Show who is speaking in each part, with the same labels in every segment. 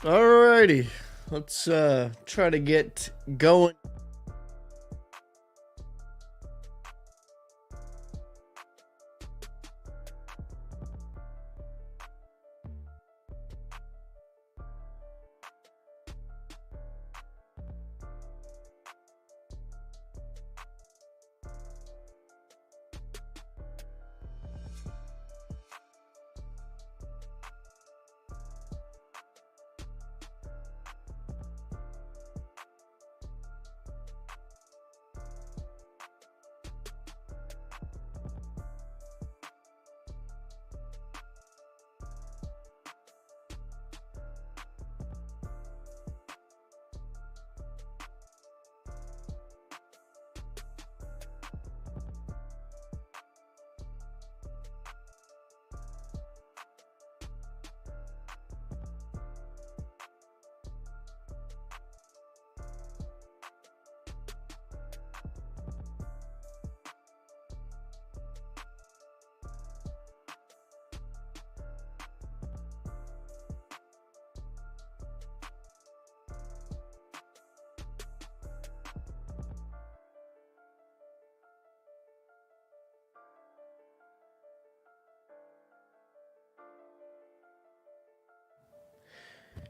Speaker 1: Alrighty, let's try to get going.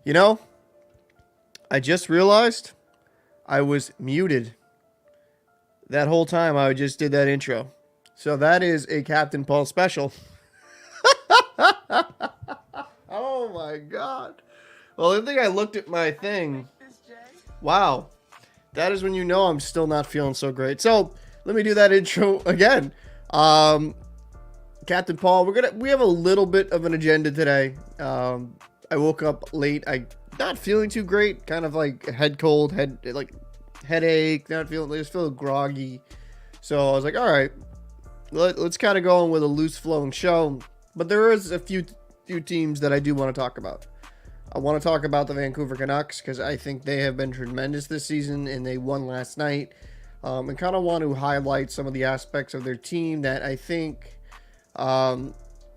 Speaker 1: You know, I just realized I was muted that whole time I just did that intro. So that is a Captain Paul special. Oh my god. Well, I think I looked at my thing. Wow. That is when you know I'm still not feeling so great. So let me do that intro again. Captain Paul, we have a little bit of an agenda today. I woke up late. I not feeling too great. Kind of like head cold, headache. Not feeling. Just feel groggy. So I was like, all right, let's kind of go on with a loose flowing show. But there is a few teams that I do want to talk about. I want to talk about the Vancouver Canucks because I think they have been tremendous this season and they won last night. And kind of want to highlight some of the aspects of their team that I think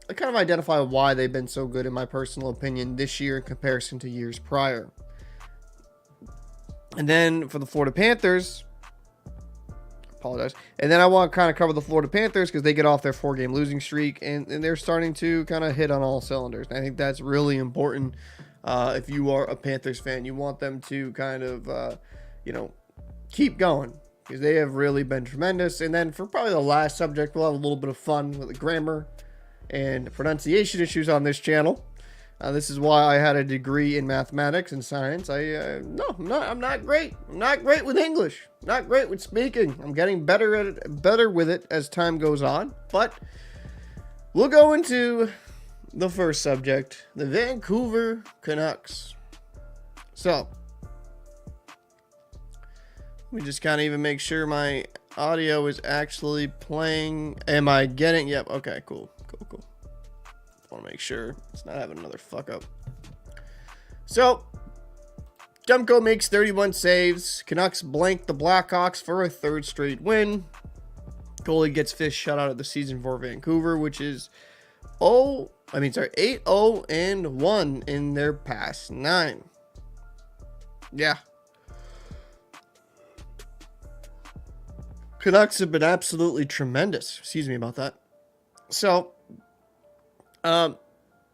Speaker 1: I kind of identify why they've been so good, in my personal opinion, this year in comparison to years prior. And then for the Florida Panthers, apologize. And then I want to kind of cover the Florida Panthers because they get off their 4-game losing streak and they're starting to kind of hit on all cylinders. And I think that's really important. If you are a Panthers fan, you want them to kind of, keep going because they have really been tremendous. And then for probably the last subject, we'll have a little bit of fun with the grammar and pronunciation issues on this channel. This is why I had a degree in mathematics and science. I'm not great. I'm not great with English. Not great with speaking. I'm getting better with it as time goes on. But we'll go into the first subject, the Vancouver Canucks. So let me just kind of even make sure my audio is actually playing. Am I getting? Yep. Okay. Cool. Want to make sure it's not having another fuck up. So Demko makes 31 saves. Canucks blank the Blackhawks for a third straight win. Goalie gets fifth shutout of the season for Vancouver, which is 8-0-1 in their past 9. Yeah. Canucks have been absolutely tremendous. Excuse me about that. So, and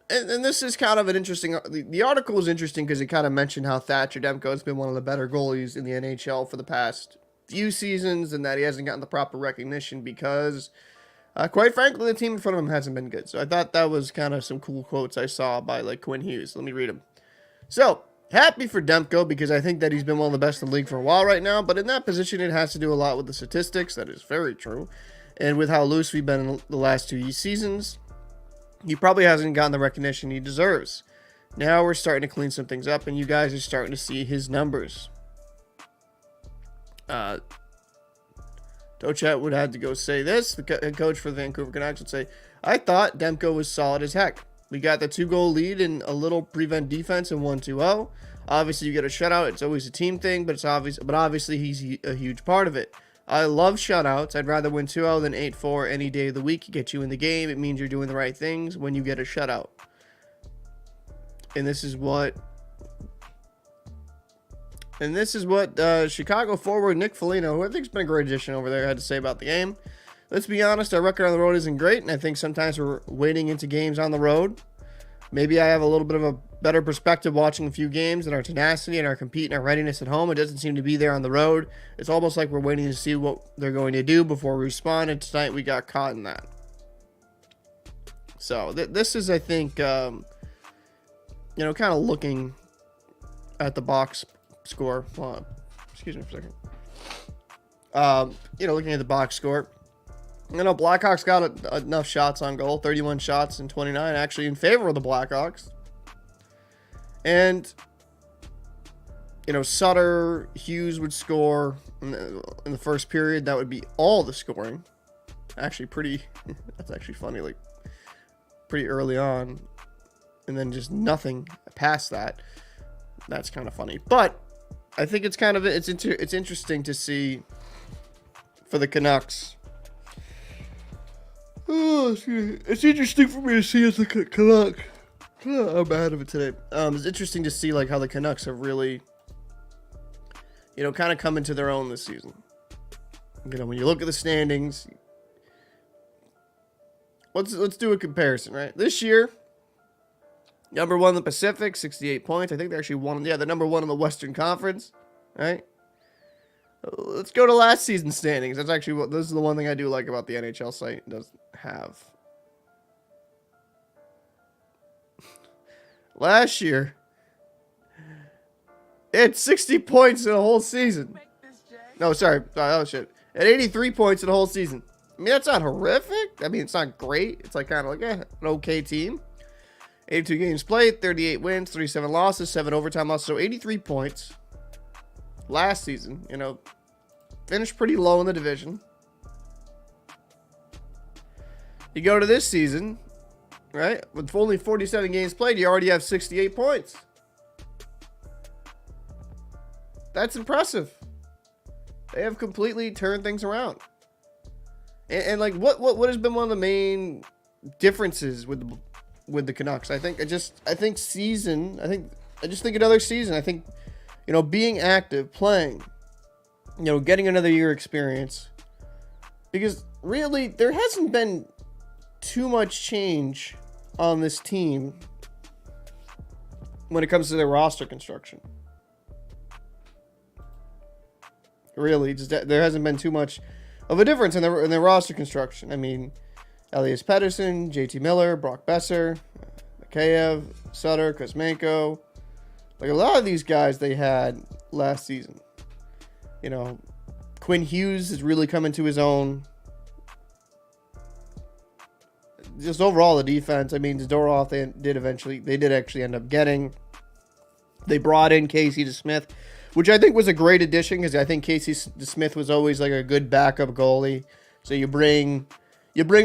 Speaker 1: this is kind of an interesting, the article is interesting because it kind of mentioned how Thatcher Demko has been one of the better goalies in the NHL for the past few seasons and that he hasn't gotten the proper recognition because, quite frankly, the team in front of him hasn't been good. So I thought that was kind of some cool quotes I saw by like Quinn Hughes. Let me read them. So, happy for Demko because I think that he's been one of the best in the league for a while right now, but in that position it has to do a lot with the statistics. That is very true. And with how loose we've been in the last 2 seasons, he probably hasn't gotten the recognition he deserves. Now we're starting to clean some things up, and you guys are starting to see his numbers. Dochat would have to go say this. The head coach for the Vancouver Canucks would say, I thought Demko was solid as heck. We got the 2-goal lead and a little prevent defense in 1-2-0. Obviously, you get a shutout. It's always a team thing, but obviously he's a huge part of it. I love shutouts. I'd rather win 2-0 than 8-4 any day of the week. It gets you in the game. It means you're doing the right things when you get a shutout. And this is what And this is what Chicago forward Nick Foligno, who I think's been a great addition over there, had to say about the game. Let's be honest, our record on the road isn't great, and I think sometimes we're wading into games on the road. Maybe I have a little bit of a better perspective watching a few games, and our tenacity and our compete and our readiness at home, it doesn't seem to be there on the road. It's almost like we're waiting to see what they're going to do before we respond, and tonight we got caught in that. So this is, I think, kind of looking at the box score. Well, excuse me for a second. Looking at the box score. Blackhawks got enough shots on goal, 31 shots and 29, actually in favor of the Blackhawks. And, Sutter, Hughes would score in the first period. That would be all the scoring. Actually, that's actually funny, like, pretty early on. And then just nothing past that. That's kind of funny. But I think it's it's interesting to see for the Canucks. Oh, it's interesting for me to see as a Canuck. I'm out of it today. It's interesting to see like how the Canucks have really, kind of come into their own this season. When you look at the standings, let's do a comparison, right? This year, number one in the Pacific, 68 points. I think they actually won. Yeah, they're number one in the Western Conference, right? Let's go to last season's standings. That's actually this is the one thing I do like about the NHL site. It doesn't have. Last year, it had 60 points in a whole season. No, sorry. Oh, shit. At 83 points in a whole season. I mean, that's not horrific. I mean, it's not great. It's like kind of like an okay team. 82 games played, 38 wins, 37 losses, 7 overtime losses. So 83 points last season, finished pretty low in the division. You go to this season, right? With only 47 games played, you already have 68 points. That's impressive. They have completely turned things around. And like, what has been one of the main differences with the Canucks? I think another season. I think, being active, playing, getting another year experience. Because really, there hasn't been too much change on this team when it comes to their roster construction. Really, there hasn't been too much of a difference in their roster construction. I mean, Elias Pettersson, JT Miller, Brock Besser, Mikheyev, Sutter, Kuzmenko. Like a lot of these guys they had last season. Quinn Hughes is really coming to his own. Just overall the defense. I mean, Zadorov they did actually end up getting. They brought in Casey DeSmith, which I think was a great addition because I think Casey DeSmith was always like a good backup goalie. So you bring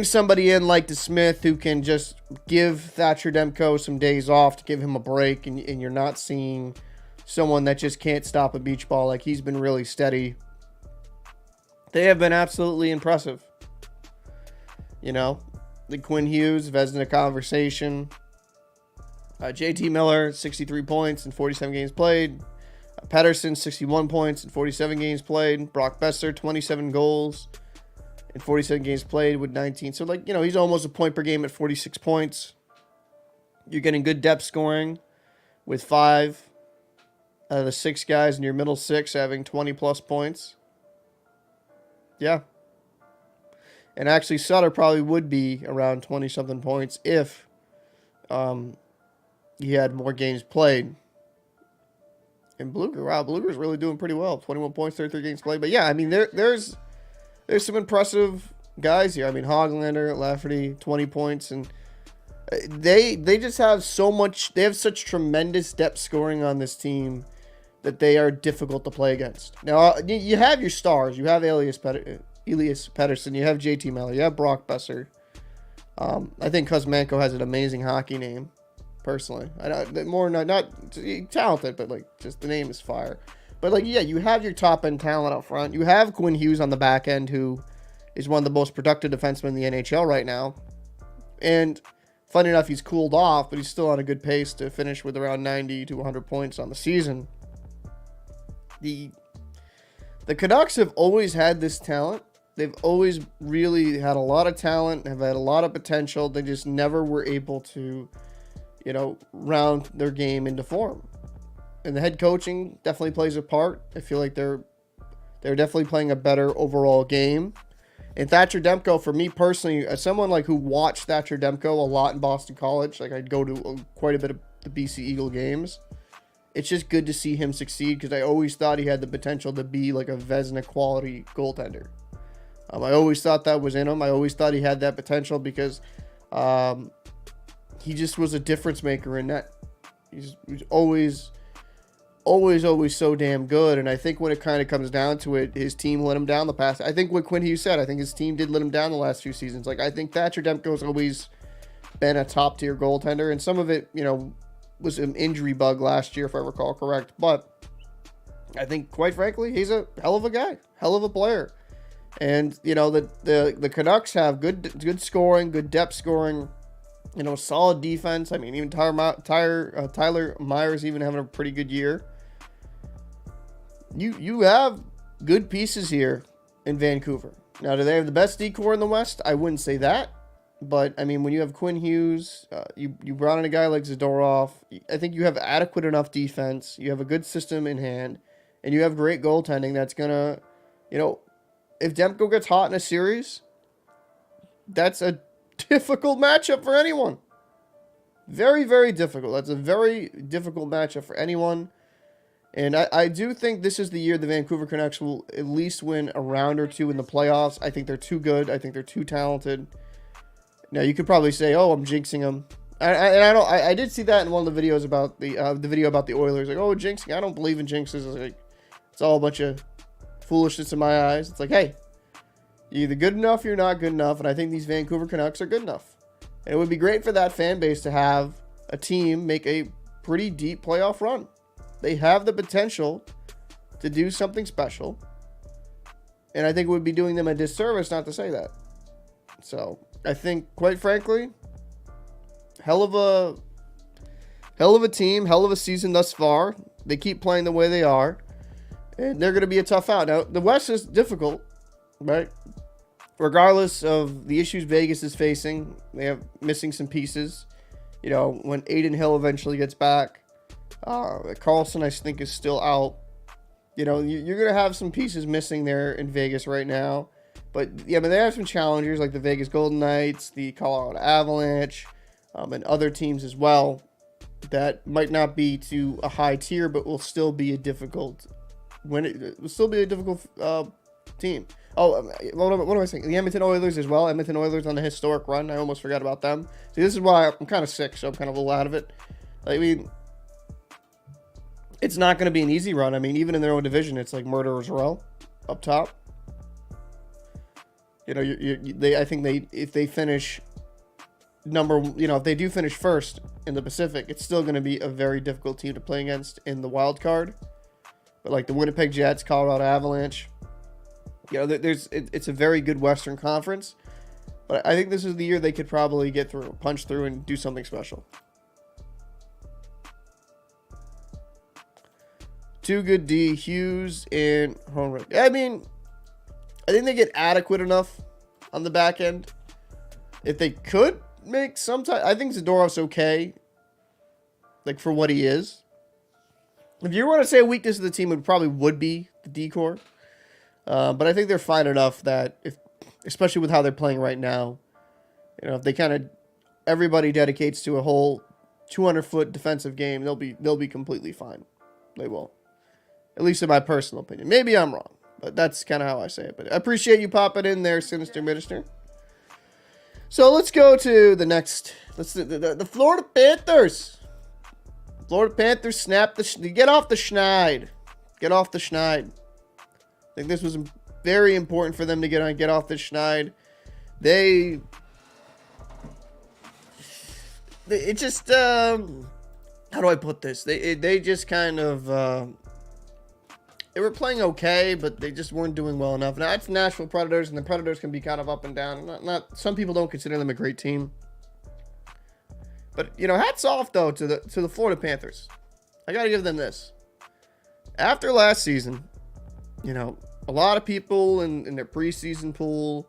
Speaker 1: somebody in like DeSmith who can just give Thatcher Demko some days off to give him a break, and you're not seeing someone that just can't stop a beach ball. Like, he's been really steady. They have been absolutely impressive. The Quinn Hughes, Vezina conversation. JT Miller, 63 points in 47 games played. Pettersson, 61 points in 47 games played. Brock Besser, 27 goals in 47 games played with 19. So, he's almost a point per game at 46 points. You're getting good depth scoring with 5 out of the 6 guys in your middle 6 having 20-plus points. Yeah. And actually, Sutter probably would be around 20-something points if he had more games played. And Bluger's really doing pretty well. 21 points, 33 games played. But yeah, I mean, there's some impressive guys here. I mean, Hoglander, Lafferty, 20 points. And they just have so much. They have such tremendous depth scoring on this team that they are difficult to play against. Now, you have your stars. You have Elias Pettersson. You have JT Miller. You have Brock Besser. I think Kuzmenko has an amazing hockey name. Personally, not talented, but just the name is fire. But you have your top end talent up front. You have Quinn Hughes on the back end, who is one of the most productive defensemen in the NHL right now. And funny enough, he's cooled off, but he's still on a good pace to finish with around 90 to 100 points on the season. The Canucks have always had this talent. They've always really had a lot of talent, have had a lot of potential. They just never were able to, round their game into form. And the head coaching definitely plays a part. I feel like they're definitely playing a better overall game. And Thatcher Demko, for me personally, as someone who watched Thatcher Demko a lot in Boston College, I'd go to quite a bit of the BC Eagle games. It's just good to see him succeed because I always thought he had the potential to be like a Vezina quality goaltender. I always thought that was in him. I always thought he had that potential because he just was a difference maker in net. He's always so damn good. And I think when it kind of comes down to it, his team let him down the past. I think what Quinn Hughes said, I think his team did let him down the last few seasons. I think Thatcher Demko's always been a top tier goaltender, and some of it, was an injury bug last year, if I recall correct. But I think, quite frankly, he's a hell of a guy, hell of a player. And the Canucks have good scoring, good depth scoring, solid defense. I mean, even Tyler Myers even having a pretty good year. You have good pieces here in Vancouver. Now, do they have the best decor in the West? I wouldn't say that. But, I mean, when you have Quinn Hughes, you brought in a guy like Zadorov, I think you have adequate enough defense. You have a good system in hand. And you have great goaltending that's going to, if Demko gets hot in a series, that's a difficult matchup for anyone. Very, very difficult. That's a very difficult matchup for anyone. And I do think this is the year the Vancouver Canucks will at least win a round or two in the playoffs. I think they're too good. I think they're too talented. Now, you could probably say, "Oh, I'm jinxing them," I did see that in one of the videos about the video about the Oilers. Oh, jinxing! I don't believe in jinxes. It's all a bunch of foolishness in my eyes. It's hey, you're either good enough, or you're not good enough, and I think these Vancouver Canucks are good enough. And it would be great for that fan base to have a team make a pretty deep playoff run. They have the potential to do something special, and I think it would be doing them a disservice not to say that. So I think, quite frankly, hell of a team, hell of a season thus far. They keep playing the way they are, and they're going to be a tough out. Now, the West is difficult, right? Regardless of the issues Vegas is facing, they have missing some pieces. When Adin Hill eventually gets back, Carlson, I think, is still out. You're going to have some pieces missing there in Vegas right now. But yeah, they have some challengers like the Vegas Golden Knights, the Colorado Avalanche, and other teams as well that might not be to a high tier, but will still be a difficult team. Oh, what am I saying? The Edmonton Oilers as well. Edmonton Oilers on a historic run. I almost forgot about them. See, this is why I'm kind of sick, so I'm kind of a little out of it. I mean, it's not going to be an easy run. I mean, even in their own division, it's like Murderer's Row up top. I think if they finish if they do finish first in the Pacific, it's still going to be a very difficult team to play against in the wild card. But the Winnipeg Jets, Colorado Avalanche, it's a very good Western Conference. But I think this is the year they could probably get through, punch through, and do something special. Too good D, Hughes, and Honrich. I mean, I think they get adequate enough on the back end. If they could make some time, I think Zadorov's okay. For what he is. If you want to say a weakness of the team, it probably would be the decor. But I think they're fine enough that especially with how they're playing right now, if they everybody dedicates to a whole 200-foot defensive game, they'll be completely fine. They will. At least in my personal opinion. Maybe I'm wrong. But that's kind of how I say it. But I appreciate you popping in there, Sinister Minister. So let's go to the next. The Florida Panthers. Florida Panthers get off the schneid. Get off the schneid. I think this was very important for them to get off the schneid. It just how do I put this? They just kind of. They were playing okay, but they just weren't doing well enough. Now, it's Nashville Predators, and the Predators can be kind of up and down. Some people don't consider them a great team. But, hats off, though, to the Florida Panthers. I got to give them this. After last season, you know, a lot of people in their preseason pool,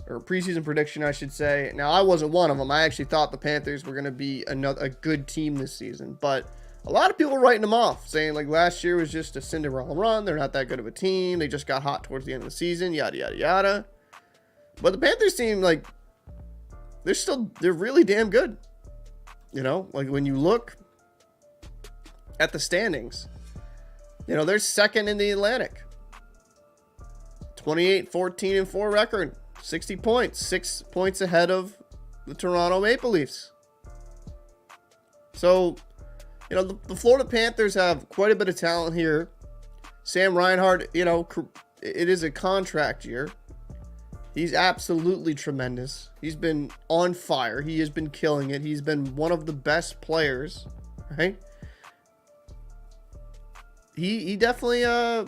Speaker 1: or preseason prediction, I should say. Now, I wasn't one of them. I actually thought the Panthers were going to be a good team this season. But a lot of people were writing them off, saying, like, last year was just a Cinderella run. They're not that good of a team. They just got hot towards the end of the season, yada, yada, yada. But the Panthers seem like they're really damn good. You know, like, when you look at the standings, you know, they're second in the Atlantic. 28-14-4 record. 60 points. 6 points ahead of the Toronto Maple Leafs. So, you know, the Florida Panthers have quite a bit of talent here. Sam Reinhart, you know, it is a contract year. He's absolutely tremendous. He's been on fire. He has been killing it. He's been one of the best players, right? He definitely, you know,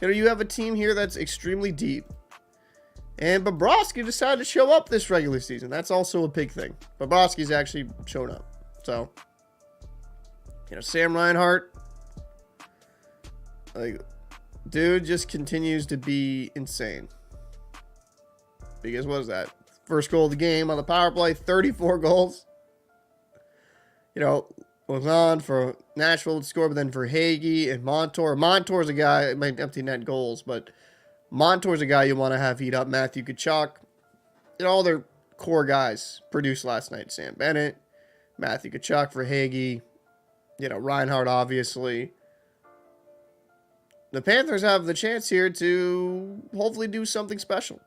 Speaker 1: you have a team here that's extremely deep. And Bobrovsky decided to show up this regular season. That's also a big thing. Bobrovsky's actually shown up. So, you know, Sam Reinhart, like, dude just continues to be insane. Because what is that? First goal of the game on the power play, 34 goals. You know, was on for Nashville to score, but then for Hagee and Montour. Montour's a guy that might empty net goals, but Montour's a guy you want to have heat up. Matthew Tkachuk. You know, all their core guys produced last night. Sam Bennett, Matthew Tkachuk for Hagee. You know, Reinhart, obviously. The Panthers have the chance here to hopefully do something special.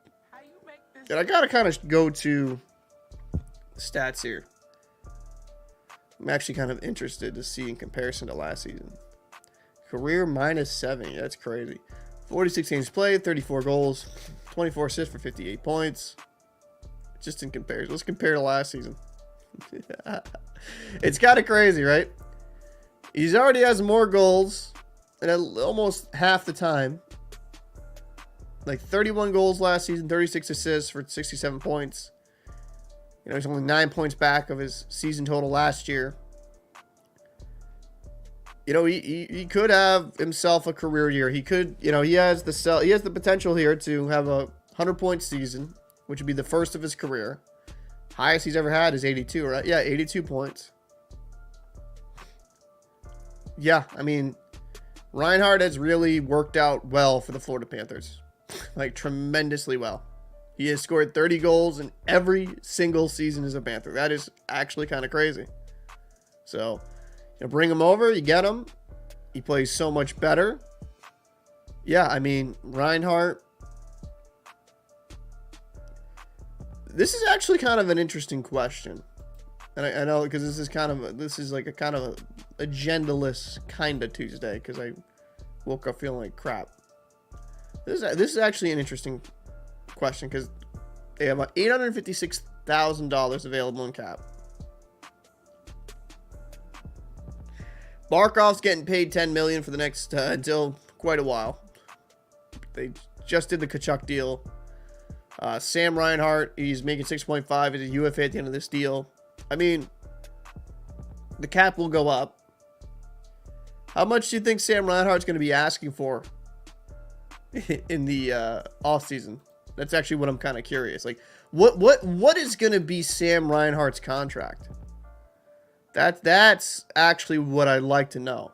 Speaker 1: And I got to kind of go to stats here. I'm actually kind of interested to see in comparison to last season. Career minus 70. That's crazy. 46 games played, 34 goals, 24 assists for 58 points. Just in comparison. Let's compare to last season. It's kind of crazy, right? He's already has more goals and almost half the time. Like 31 goals last season, 36 assists for 67 points. You know, he's only 9 points back of his season total last year. You know, he could have himself a career year. He could, you know, he has the potential here to have a 100-point season, which would be the first of his career. Highest he's ever had is 82, right? Yeah, 82 points. Yeah, I mean, Reinhart has really worked out well for the Florida Panthers. Like, tremendously well. He has scored 30 goals in every single season as a Panther. That is actually kind of crazy. So, you bring him over, you get him. He plays so much better. Yeah, I mean, Reinhart. This is actually kind of an interesting question. And I know because this is like a kind of a agendaless kind of Tuesday because I woke up feeling like crap. This is actually an interesting question because they have $856,000 available in cap. Barkov's getting paid $10 million for the next until quite a while. They just did the Tkachuk deal. Sam Reinhart, he's making 6.5 as a UFA at the end of this deal. I mean, the cap will go up. How much do you think Sam Reinhart's going to be asking for in the offseason? That's actually what I'm kind of curious. Like, what is going to be Sam Reinhart's contract? That's actually what I'd like to know.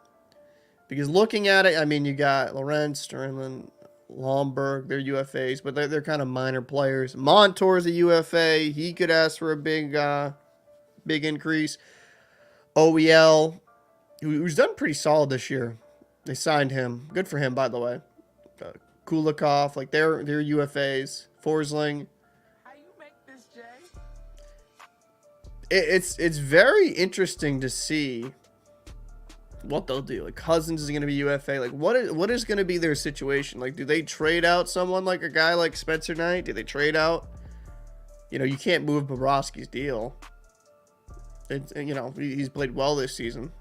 Speaker 1: Because looking at it, I mean, you got Lorentz, Sterling, Lomberg, they're UFAs, but they're kind of minor players. Montour's a UFA. He could ask for a big increase. OEL, who's done pretty solid this year. They signed him. Good for him, by the way. Kulikov, like they're UFAs. Forsling. How you make this, Jay? It's very interesting to see what they'll do. Like Cousins is going to be UFA. Like what is going to be their situation? Like do they trade out someone like a guy like Spencer Knight? Do they trade out? You know, you can't move Bobrovsky's deal. You know, he's played well this season.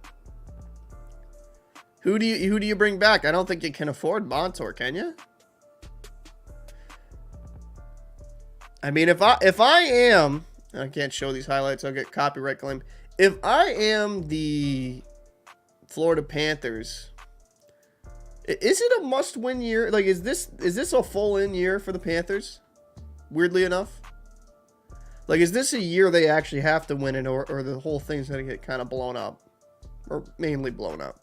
Speaker 1: Who do you bring back? I don't think you can afford Montour, can you? I mean, if I am, I can't show these highlights, I'll get copyright claim. If I am the Florida Panthers, Is it a must-win year? Like, is this a full-in year for the Panthers? Weirdly enough. Like, is this a year they actually have to win it, or the whole thing's going to get kind of blown up? Or mainly blown up?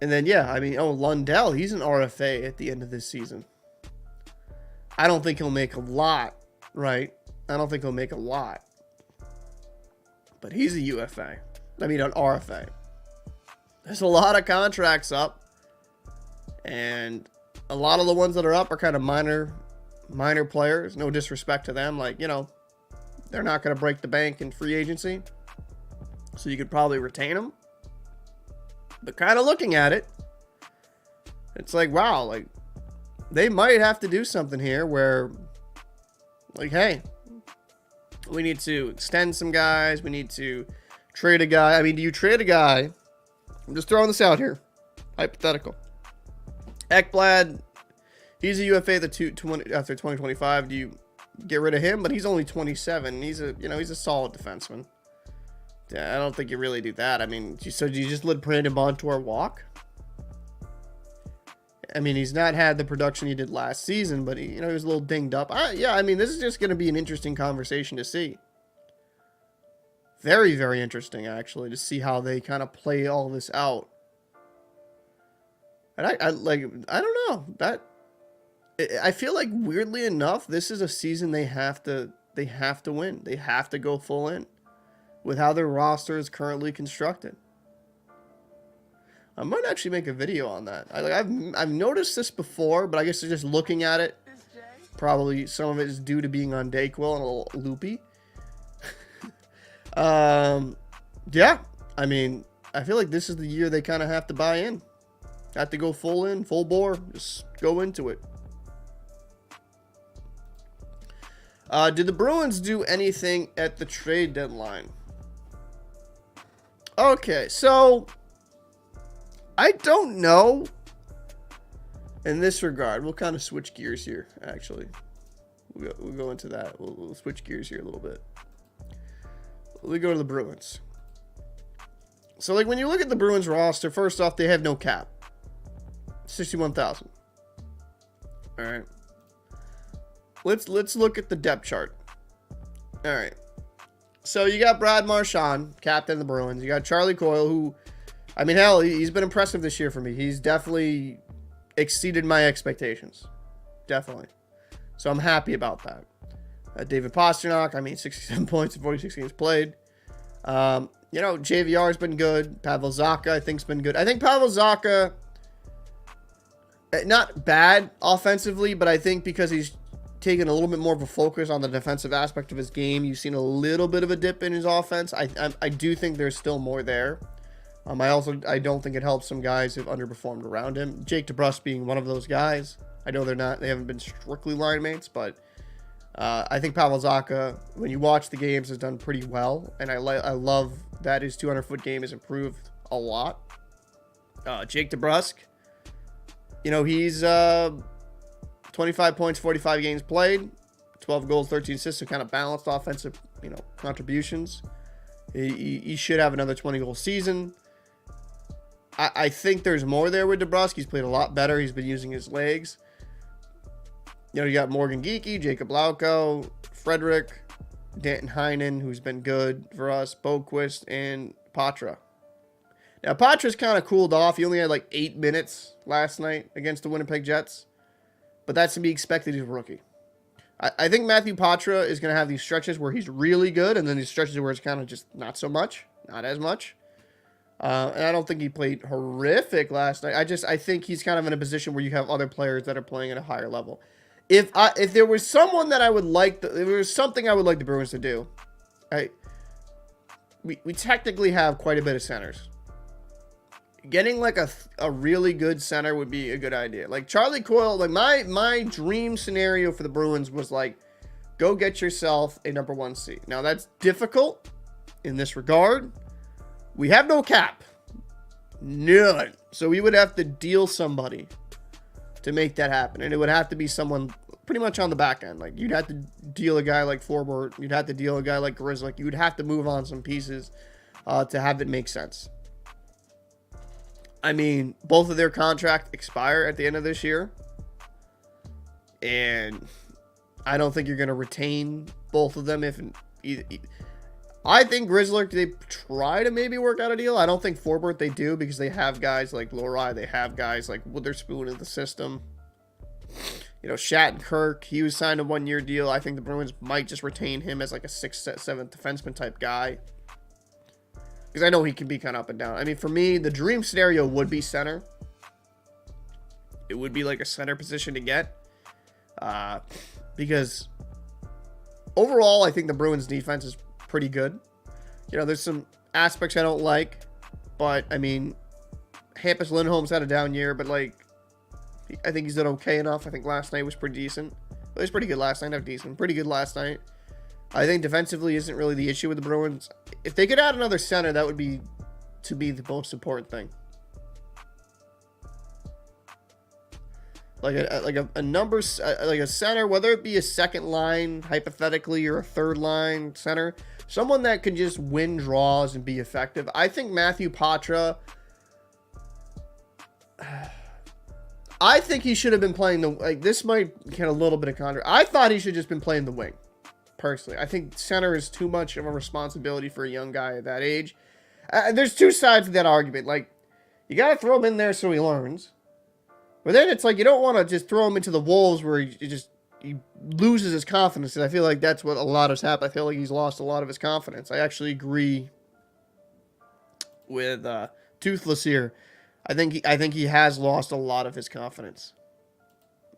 Speaker 1: And then, yeah, I mean, Lundell, he's an RFA at the end of this season. I don't think he'll make a lot, right? I don't think he'll make a lot. But he's a UFA. I mean, an RFA. There's a lot of contracts up. And a lot of the ones that are up are kind of minor players. No disrespect to them. Like, you know, they're not going to break the bank in free agency. So you could probably retain them. But kind of looking at it, it's like, wow, like, they might have to do something here where, like, hey, we need to extend some guys. We need to trade a guy. I mean, do you trade a guy? I'm just throwing this out here. Hypothetical. Ekblad, he's a UFA after 2025. Do you get rid of him? But he's only 27. He's a solid defenseman. Yeah, I don't think you really do that. I mean, so do you just let Brandon Montour walk? I mean, he's not had the production he did last season, but he was a little dinged up. Yeah, I mean, this is just going to be an interesting conversation to see. Very, very interesting, actually, to see how they kind of play all this out. And I don't know. I feel like, weirdly enough, this is a season they have to win. They have to go full in with how their roster is currently constructed. I might actually make a video on that. I've noticed this before, but I guess just looking at it, probably some of it is due to being on Dayquil and a little loopy. Yeah, I mean, I feel like this is the year they kind of have to buy in. Have to go full in, full bore, just go into it. Did the Bruins do anything at the trade deadline? Okay, so I don't know in this regard. We'll kind of switch gears here, actually. We'll go into that. We'll switch gears here a little bit. We go to the Bruins. So, like, when you look at the Bruins roster, first off, they have no cap. 61,000. All right. Let's look at the depth chart. All right. So you got Brad Marchand, captain of the Bruins. You got Charlie Coyle, who, I mean, hell, he's been impressive this year for me. He's definitely exceeded my expectations. Definitely. So I'm happy about that. David Pastrnak, I mean, 67 points in 46 games played. JVR has been good. Pavel Zacha, I think, has been good. I think Pavel Zacha, not bad offensively, but I think because he's taken a little bit more of a focus on the defensive aspect of his game, you've seen a little bit of a dip in his offense. I do think there's still more there. I don't think it helps some guys who've underperformed around him. Jake DeBrusk being one of those guys. I know they haven't been strictly line mates, but I think Pavel Zacha, when you watch the games, has done pretty well, and I love that his 200-foot game has improved a lot. Jake DeBrusk, he's 25 points, 45 games played, 12 goals, 13 assists, so kind of balanced offensive, contributions. He should have another 20-goal season. I think there's more there with DeBrusk. He's played a lot better. He's been using his legs. You got Morgan Geekie, Jacob Lauko, Frederick, Danton Heinen, who's been good for us, Boquist, and Patra. Now, Patra's kind of cooled off. He only had like 8 minutes last night against the Winnipeg Jets. But that's to be expected. He's a rookie. I think Matthew Patra is going to have these stretches where he's really good, and then these stretches where it's kind of just not so much, not as much. And I don't think he played horrific last night. I think he's kind of in a position where you have other players that are playing at a higher level. If there was someone that I would like, if there was something I would like the Bruins to do, we technically have quite a bit of centers. Getting like a really good center would be a good idea. Like Charlie Coyle, like my dream scenario for the Bruins was like, go get yourself a number 1 seed. Now that's difficult in this regard. We have no cap. None. So we would have to deal somebody to make that happen. And it would have to be someone pretty much on the back end. Like you'd have to deal a guy like Forbort. You'd have to deal a guy like Grzelcyk. You would have to move on some pieces to have it make sense. I mean, both of their contracts expire at the end of this year. And I don't think you're going to retain both of them. I think Grizzly, they try to maybe work out a deal. I don't think Forbort they do, because they have guys like Lorai. They have guys like Witherspoon in the system. You know, Shattenkirk, he was signed a 1-year deal. I think the Bruins might just retain him as like a 6th, 7th defenseman type guy, because I know he can be kind of up and down. I mean, for me, the dream scenario would be center. It would be like a center position to get. Because overall, I think the Bruins defense is pretty good. You know, there's some aspects I don't like, but I mean, Hampus Lindholm's had a down year, but like, I think he's done okay enough. I think last night was pretty decent. Well, he was pretty good last night, not decent. Pretty good last night. I think defensively isn't really the issue with the Bruins. If they could add another center, that would be, to me, the most important thing. Like a center, whether it be a second line, hypothetically, or a third line center, someone that can just win draws and be effective. I think Matthew Patra, I think he should have been playing the, like, this might get a little bit of contract. I thought he should have just been playing the wing, personally. I think center is too much of a responsibility for a young guy at that age. There's two sides to that argument. Like, you got to throw him in there so he learns. But then it's like, you don't want to just throw him into the wolves where he loses his confidence. And I feel like that's what a lot has happened. I feel like he's lost a lot of his confidence. I actually agree with Toothless here. I think he has lost a lot of his confidence.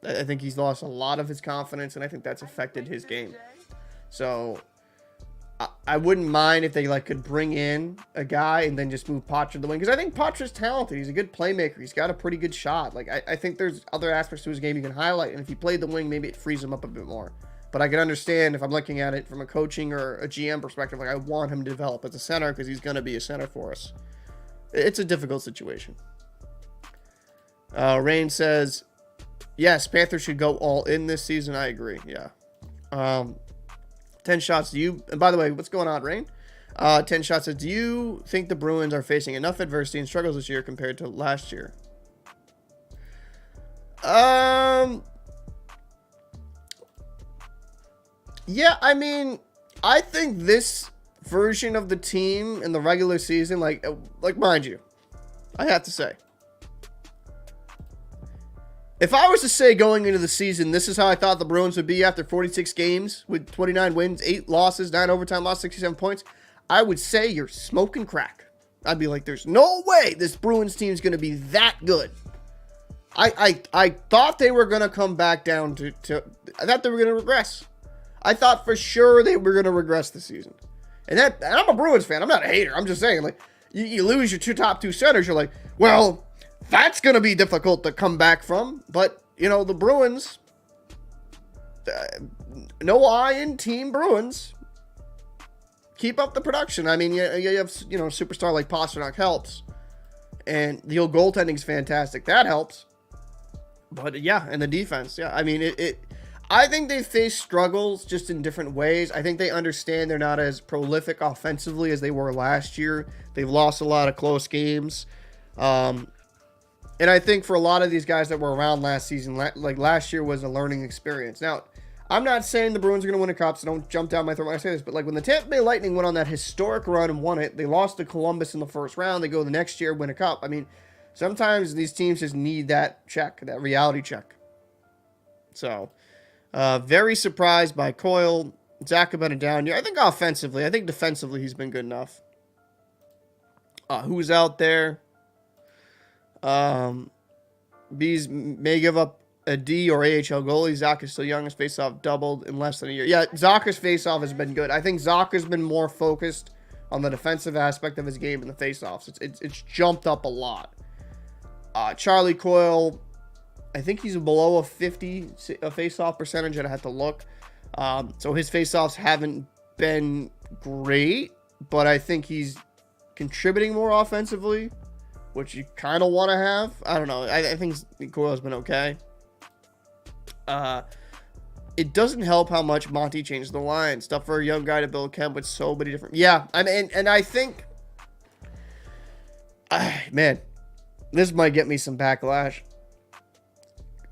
Speaker 1: I think he's lost a lot of his confidence, and I think that's affected his game. So I wouldn't mind if they like could bring in a guy and then just move Patra to the wing, because I think Patra's talented. He's a good playmaker. He's got a pretty good shot. Like I think there's other aspects to his game you can highlight, and if he played the wing, maybe it frees him up a bit more. But I can understand if I'm looking at it from a coaching or a GM perspective, like I want him to develop as a center because he's going to be a center for us. It's a difficult situation. Rain says, yes, Panthers should go all in this season. I agree. Yeah. 10 shots. Do you, and by the way, what's going on, Rain? 10 shots says, do you think the Bruins are facing enough adversity and struggles this year compared to last year? Yeah, I mean, I think this version of the team in the regular season, like mind you, I have to say, if I was to say going into the season, this is how I thought the Bruins would be after 46 games with 29 wins, 8 losses, 9 overtime loss, 67 points, I would say you're smoking crack. I'd be like, there's no way this Bruins team is going to be that good. I thought they were going to come back down to I thought they were going to regress. I thought for sure they were going to regress this season. And I'm a Bruins fan. I'm not a hater. I'm just saying, like, you lose your top two centers. You're like, well, that's going to be difficult to come back from. But, you know, the Bruins, no I in Team Bruins, keep up the production. I mean, you have, you know, superstar like Pastrnak helps. And the old goaltending is fantastic. That helps. But, yeah, and the defense, yeah. I mean, I think they face struggles just in different ways. I think they understand they're not as prolific offensively as they were last year. They've lost a lot of close games. And I think for a lot of these guys that were around last season, like last year was a learning experience. Now, I'm not saying the Bruins are going to win a cup, so don't jump down my throat when I say this, but like when the Tampa Bay Lightning went on that historic run and won it, they lost to Columbus in the first round. They go the next year, win a cup. I mean, sometimes these teams just need that check, that reality check. So, very surprised by Coyle. Zach had been a down year. I think offensively. I think defensively he's been good enough. Who's out there? Bees may give up a D or AHL goalie. Zach is still young. His faceoff doubled in less than a year. Yeah, Zacha's faceoff has been good. I think Zacha's been more focused on the defensive aspect of his game in the faceoffs. It's jumped up a lot. Charlie Coyle, I think he's below a 50 face-off percentage. I'd have to look. So his face-offs haven't been great, but I think he's contributing more offensively, which you kind of want to have. I don't know. I think Coyle's been okay. It doesn't help how much Monty changed the line. Stuff for a young guy to build camp with so many different... Yeah, I mean, and I think Man, this might get me some backlash.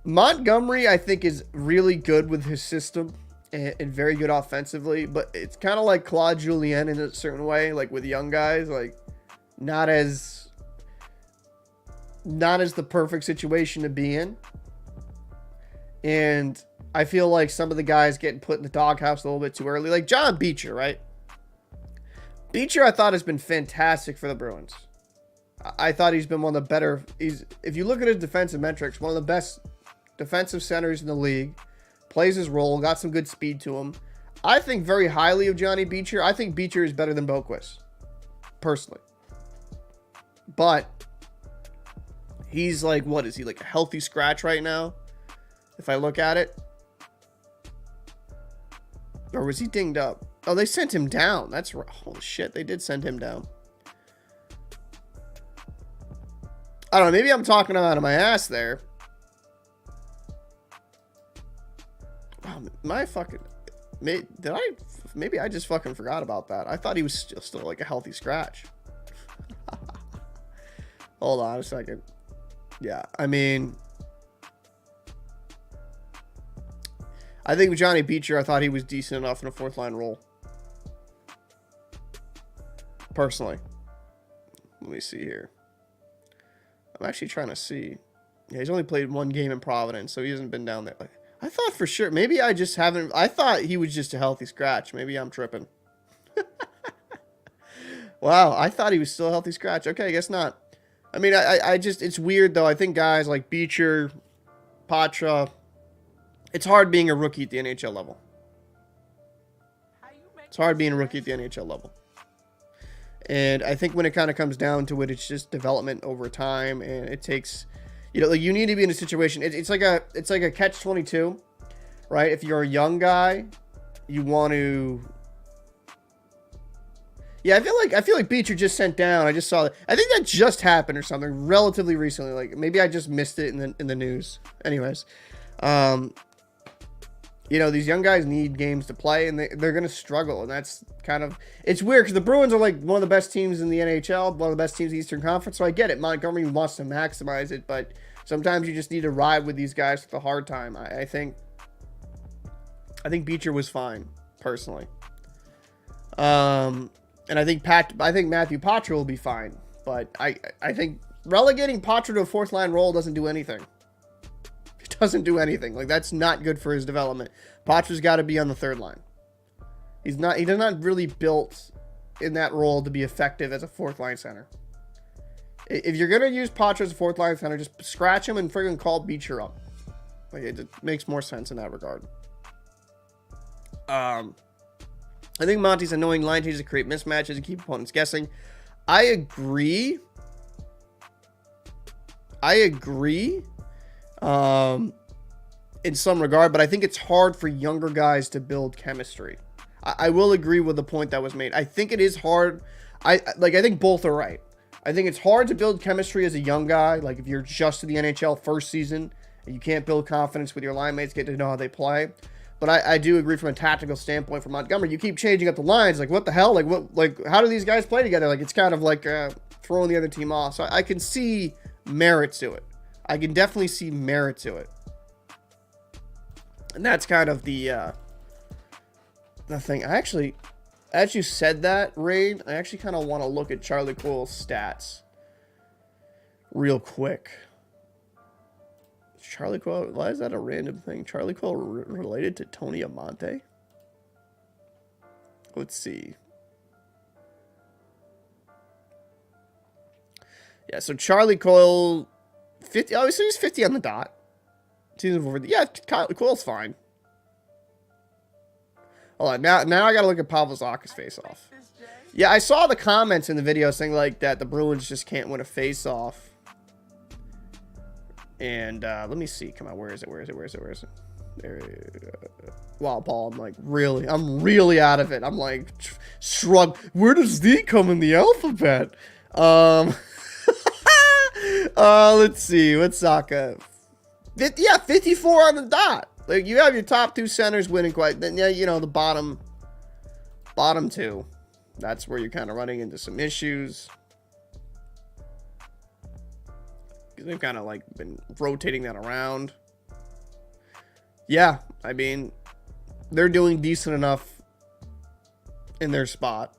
Speaker 1: Montgomery, I think, is really good with his system and very good offensively, but it's kind of like Claude Julien in a certain way, like with young guys, like not as the perfect situation to be in. And I feel like some of the guys getting put in the doghouse a little bit too early, like John Beecher, right? Beecher, I thought, has been fantastic for the Bruins. I thought he's been one of the better. If you look at his defensive metrics, one of the best defensive centers in the league. Plays his role, got some good speed to him. I think very highly of Johnny Beecher. I think Beecher is better than Boqvist, personally. But he's like, what is he, like a healthy scratch right now? If I look at it. Or was he dinged up? Oh, they sent him down. That's right. Holy shit, they did send him down. I don't know, maybe I'm talking out of my ass there. Wow, my fucking... Maybe I just fucking forgot about that. I thought he was still like a healthy scratch. Hold on a second. Yeah, I mean... I think with Johnny Beecher, I thought he was decent enough in a fourth line role. Personally. Let me see here. I'm actually trying to see. Yeah, he's only played one game in Providence, so he hasn't been down there. I thought for sure. Maybe I just haven't. I thought he was just a healthy scratch. Maybe I'm tripping. Wow, I thought he was still a healthy scratch. Okay, I guess not. I mean, I just, it's weird though. I think guys like Beecher, Patra, it's hard being a rookie at the NHL level. It's hard being a rookie at the NHL level. And I think when it kind of comes down to it, it's just development over time, and it takes, you know, like you need to be in a situation. It's like a catch-22, right? If you're a young guy, you want to. Yeah, I feel like Beecher just sent down. I just saw that. I think that just happened or something relatively recently. Like maybe I just missed it in the news. Anyways, you know, these young guys need games to play, and they're going to struggle. And that's kind of, it's weird because the Bruins are like one of the best teams in the NHL, one of the best teams in the Eastern Conference. So I get it. Montgomery wants to maximize it, but sometimes you just need to ride with these guys with the hard time. I think Beecher was fine, personally. And I think Matthew Patra will be fine, but I think relegating Patra to a fourth line role doesn't do anything. It doesn't do anything. Like, that's not good for his development. Patra's got to be on the third line. He's not really built in that role to be effective as a fourth line center. If you're gonna use Patra as a fourth line center, just scratch him and friggin' call Beecher up. Like, it makes more sense in that regard. I think Monty's annoying line changes to create mismatches and keep opponents guessing. I agree. In some regard, but I think it's hard for younger guys to build chemistry. I will agree with the point that was made. I think it is hard. I think both are right. I think it's hard to build chemistry as a young guy. Like if you're just in the NHL first season and you can't build confidence with your line mates, get to know how they play. But I do agree from a tactical standpoint for Montgomery. You keep changing up the lines. Like, what the hell? Like, how do these guys play together? Like, it's kind of like throwing the other team off. So I can see merit to it. I can definitely see merit to it. And that's kind of the thing. I actually, as you said that, Raid, I actually kind of want to look at Charlie Coyle's stats real quick. Charlie Coyle, why is that a random thing? Charlie Coyle related to Tony Amonte? Let's see. Yeah, so Charlie Coyle, 50. Oh, so he's 50 on the dot. Season 4. Yeah, Coyle's fine. Hold on, now I gotta look at Pavel Zacha's face-off. Yeah, I saw the comments in the video saying like that the Bruins just can't win a face-off. And let me see. Come on, where is it? There. Wow, Paul, I'm really out of it. I'm like, shrug. Where does Z come in the alphabet? Let's see. What's Zacha? Yeah, 54 on the dot. Like, you have your top two centers winning quite. Then, yeah, you know, the bottom two. That's where you're kind of running into some issues. They've kind of like been rotating that around. Yeah, I mean, they're doing decent enough in their spot.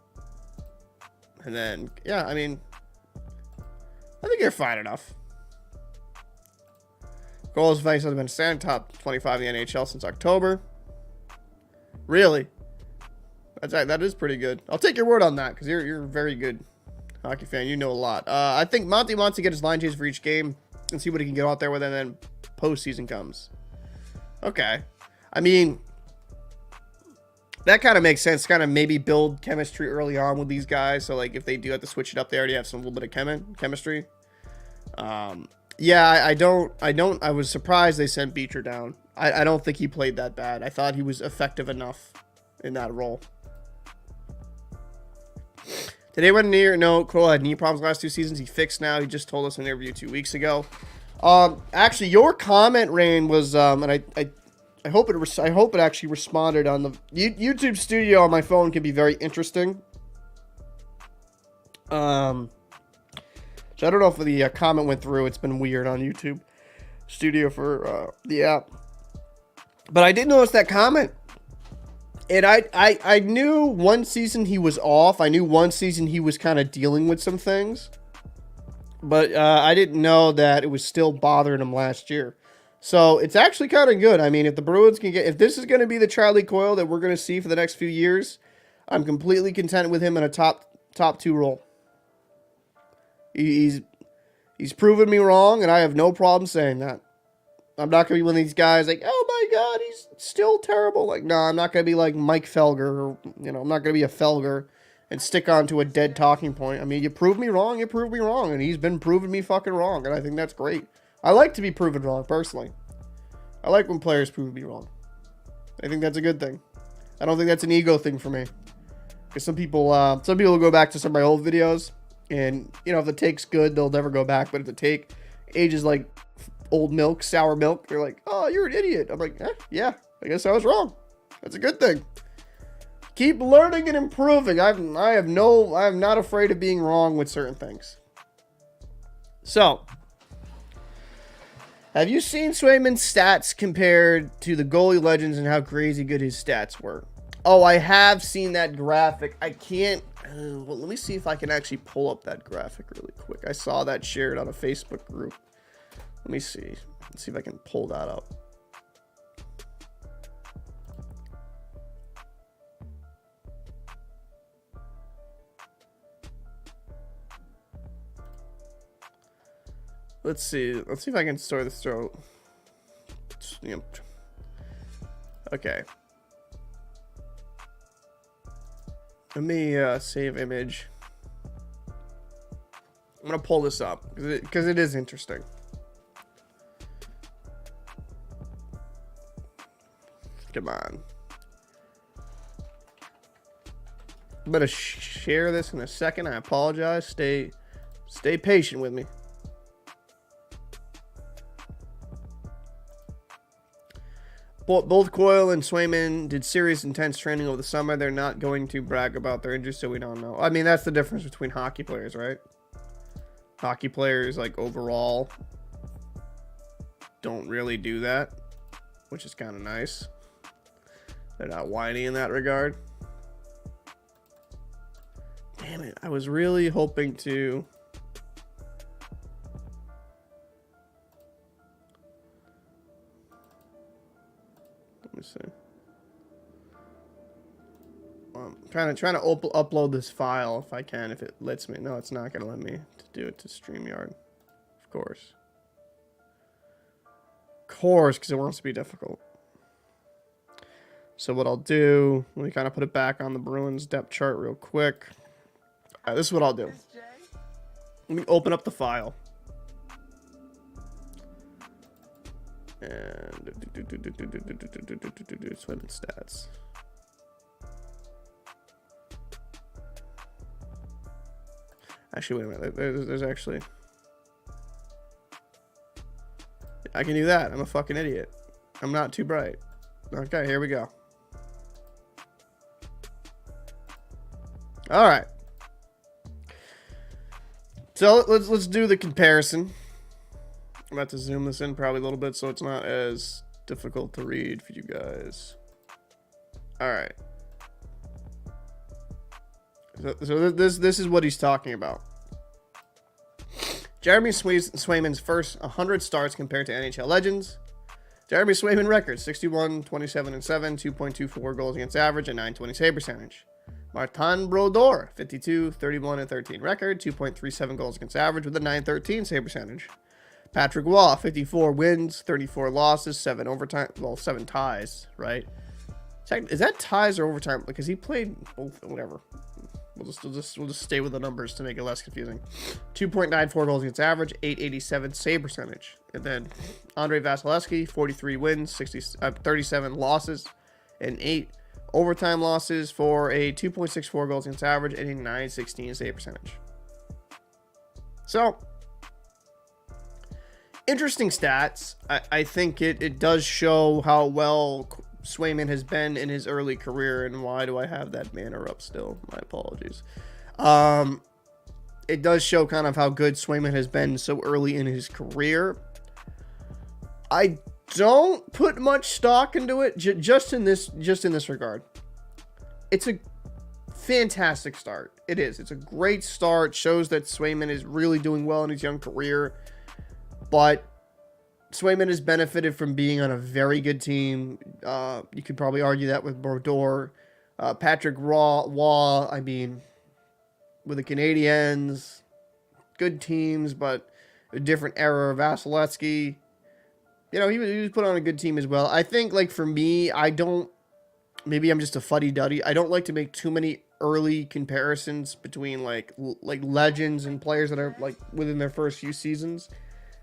Speaker 1: And then, yeah, I mean, I think they're fine enough. Goals face has been standing top 25 in the NHL since October. Really? That is pretty good. I'll take your word on that because you're a very good hockey fan. You know a lot. I think Monty wants to get his line change for each game and see what he can get out there with, and then postseason comes. Okay. I mean, that kind of makes sense. Kind of maybe build chemistry early on with these guys. So, like, if they do have to switch it up, they already have some little bit of chemistry. Yeah, I was surprised they sent Beecher down. I don't think he played that bad. I thought he was effective enough in that role. Did anyone near? No, Cole had knee problems last 2 seasons. He fixed now. He just told us in an interview 2 weeks ago. Actually, your comment, Rain, was and I hope it actually responded on the YouTube Studio on my phone. Can be very interesting. So I don't know if the comment went through. It's been weird on YouTube Studio for the app. But I did notice that comment. And I knew one season he was off. I knew one season he was kind of dealing with some things. But I didn't know that it was still bothering him last year. So it's actually kind of good. I mean, if the Bruins can if this is going to be the Charlie Coyle that we're going to see for the next few years, I'm completely content with him in a top 2 role. He's proven me wrong, and I have no problem saying that. I'm not going to be one of these guys like, oh my God, he's still terrible. Like, no, I'm not going to be like Mike Felger, or, I'm not going to be a Felger and stick on to a dead talking point. I mean, you prove me wrong, and he's been proving me fucking wrong, and I think that's great. I like to be proven wrong, personally. I like when players prove me wrong. I think that's a good thing. I don't think that's an ego thing for me. Because some people go back to some of my old videos, and, if the take's good, they'll never go back, but if the take ages like old milk, sour milk, they're like, oh, you're an idiot. I'm like, yeah, I guess I was wrong. That's a good thing. Keep learning and improving. I'm not afraid of being wrong with certain things. So, have you seen Swayman's stats compared to the goalie legends and how crazy good his stats were? Oh, I have seen that graphic. I can't. Well, let me see if I can actually pull up that graphic really quick. I saw that shared on a Facebook group. Let me see. Let's see if I can pull that up. Let's see. Let's see if I can store this through. Okay. Let me save image. I'm going to pull this up because it is interesting. Come on. I'm going to share this in a second. I apologize. Stay patient with me. Both Coyle and Swayman did serious, intense training over the summer. They're not going to brag about their injuries, so we don't know. I mean, that's the difference between hockey players, right? Hockey players, like, overall, don't really do that, which is kind of nice. They're not whiny in that regard. Damn it. I was really hoping to... Let me see. I'm trying to upload this file if I can, if it lets me. No, it's not going to let me to do it to StreamYard. Of course. Of course, because it wants to be difficult. So what I'll do, let me kind of put it back on the Bruins depth chart real quick. All right, this is what I'll do. Let me open up the file. And Swayman stats. Actually, wait a minute. There's actually... I can do that. I'm a fucking idiot. I'm not too bright. Okay, here we go. All right. So let's do the comparison. I'm about to zoom this in probably a little bit so it's not as difficult to read for you guys. All right. So this is what he's talking about. Jeremy Swayman's first 100 starts compared to NHL legends. Jeremy Swayman record, 61, 27, and 7, 2.24 goals against average, and 920 save percentage. Martin Brodeur, 52, 31, and 13 record, 2.37 goals against average with a 913 save percentage. Patrick Roy, 54 wins, 34 losses, 7 overtime, well, 7 ties, right? Is that ties or overtime? Because he played both, whatever. We'll just stay with the numbers to make it less confusing. 2.94 goals against average, 887 save percentage. And then Andrei Vasilevsky, 43 wins, 37 losses, and 8 overtime losses for a 2.64 goals against average and a 916 save percentage. So, interesting stats. I think it does show how well Swayman has been in his early career. And why do I have that banner up still? My apologies. It does show kind of how good Swayman has been so early in his career. I don't put much stock into it just in this regard. It's a fantastic start. It is. It's a great start. Shows that Swayman is really doing well in his young career. But Swayman has benefited from being on a very good team. You could probably argue that with Brodeur. Patrick Roy, I mean, with the Canadiens, good teams, but a different era. Vasilevsky, you know, he was put on a good team as well. I think, like, for me, maybe I'm just a fuddy-duddy. I don't like to make too many early comparisons between, like legends and players that are, like, within their first few seasons.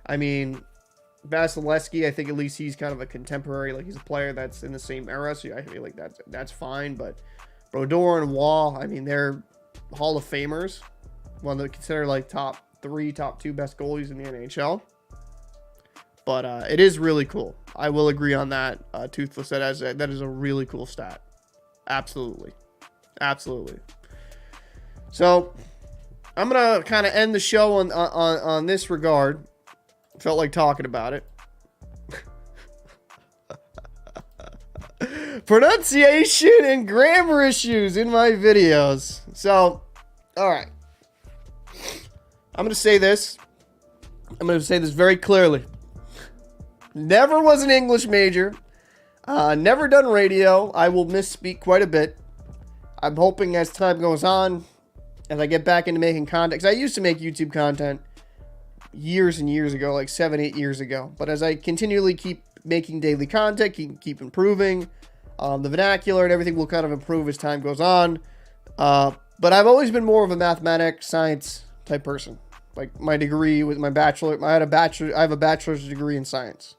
Speaker 1: I mean, Vasilevsky, I think at least he's kind of a contemporary, like he's a player that's in the same era, so I feel like that's fine. But Brodeur and Wall, I mean, they're Hall of Famers. Well, they're considered like top 2 best goalies in the NHL. But it is really cool. I will agree on that. Toothless said that is a really cool stat. Absolutely. So I'm gonna kind of end the show on this regard. Felt like talking about it. Pronunciation and grammar issues in my videos. So, all right. I'm going to say this. I'm going to say this very clearly. Never was an English major. Never done radio. I will misspeak quite a bit. I'm hoping as time goes on, as I get back into making content, because I used to make YouTube content years and years ago, like 7-8 years ago. But as I continually keep making daily content, keep improving, the vernacular and everything will kind of improve as time goes on. But I've always been more of a mathematics, science type person. Like my degree with my bachelor, I have a bachelor's degree in science.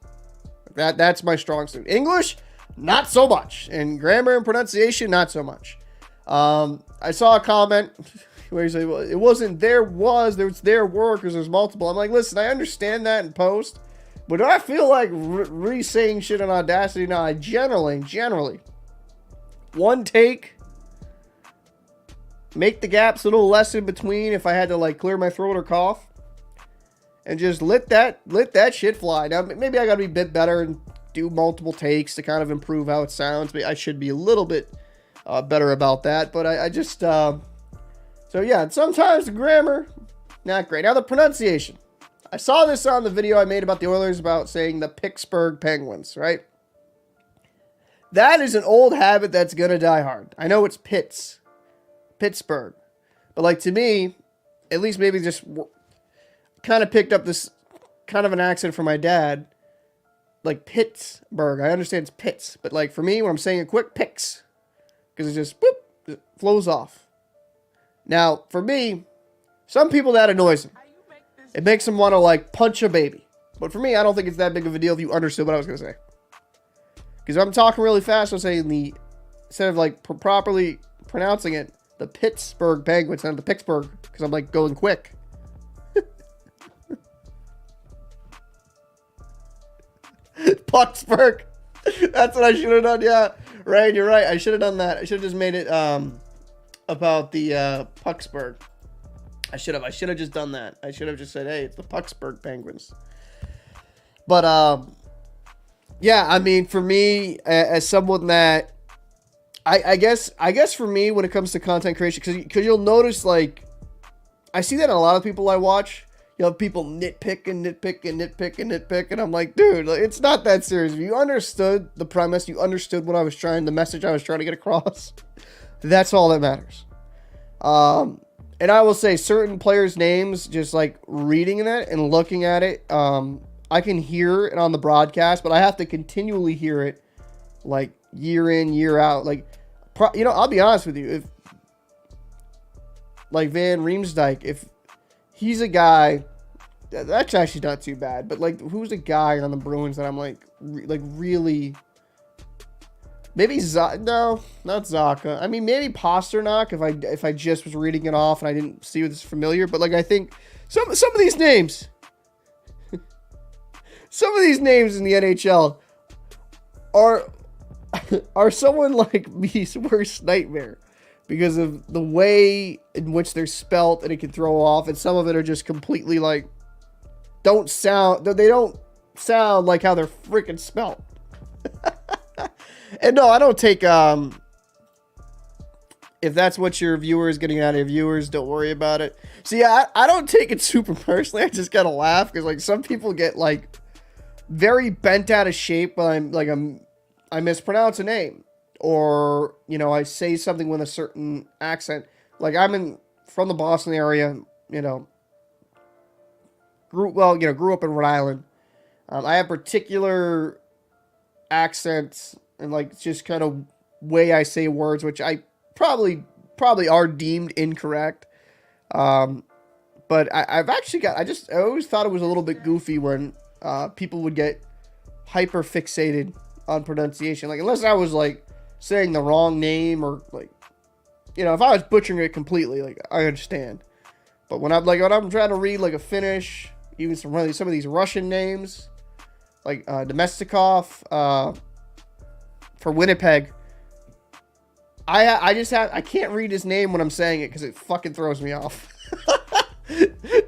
Speaker 1: That's my strong suit. English, not so much, and grammar and pronunciation, not so much. I saw a comment where you say, well, it wasn't their work because there's multiple. I'm like, listen, I understand that in post, but do I feel like re-saying shit on Audacity? No, I generally, one take, make the gaps a little less in between if I had to like clear my throat or cough, and just let that shit fly. Now, maybe I gotta be a bit better and do multiple takes to kind of improve how it sounds, but I should be a little bit better about that. But I just, so yeah, sometimes the grammar, not great. Now the pronunciation. I saw this on the video I made about the Oilers about saying the Pittsburgh Penguins, right? That is an old habit that's going to die hard. I know it's Pittsburgh. But like to me, at least maybe just kind of picked up this kind of an accent from my dad. Like Pittsburgh. I understand it's Pitts. But like for me, when I'm saying it quick, picks. Because it just, boop, it flows off. Now, for me, some people that annoys them. It makes them want to, like, punch a baby. But for me, I don't think it's that big of a deal if you understood what I was going to say. Because if I'm talking really fast, I'm saying instead of, like, properly pronouncing it, the Pittsburgh Penguins, not the Pittsburgh, because I'm, like, going quick. Pittsburgh. That's what I should have done, yeah. Right, you're right. I should have done that. I should have just made it, about the Pucksburg. I should have just done that. I should have just said, hey, it's the Pucksburg Penguins. But yeah, I mean, for me, as someone that I guess for me when it comes to content creation, because you'll notice, like, I see that in a lot of people I watch. You know, people nitpick, and I'm like, dude, like, it's not that serious. If you understood the premise, you understood the message I was trying to get across, that's all that matters. And I will say certain players' names, just like reading that and looking at it, I can hear it on the broadcast, but I have to continually hear it, like, year in, year out. Like, I'll be honest with you. If, like, Van Riemsdyk, if he's a guy, that's actually not too bad. But, like, who's a guy on the Bruins that I'm, like really... Maybe no, not Zaka. I mean, maybe Pasternak if I just was reading it off and I didn't see this familiar. But, like, I think some of these names... some of these names in the NHL are someone like me's worst nightmare because of the way in which they're spelt, and it can throw off, and some of it are just completely, like, they don't sound like how they're freaking spelt. And no, I don't take if that's what your viewer is getting out of your viewers, don't worry about it. See, I don't take it super personally. I just gotta laugh because, like, some people get, like, very bent out of shape when I mispronounce a name, or, you know, I say something with a certain accent. Like, from the Boston area, you know, grew up in Rhode Island. I have particular accents and, like, just kind of way I say words, which I probably are deemed incorrect. But I've actually I always thought it was a little bit goofy when people would get hyper fixated on pronunciation. Like, unless I was, like, saying the wrong name, or, like, you know, if I was butchering it completely, like, I understand. But when I'm trying to read, like, a Finnish, even some of these Russian names, like Domestikov, for Winnipeg, I can't read his name when I'm saying it because it fucking throws me off.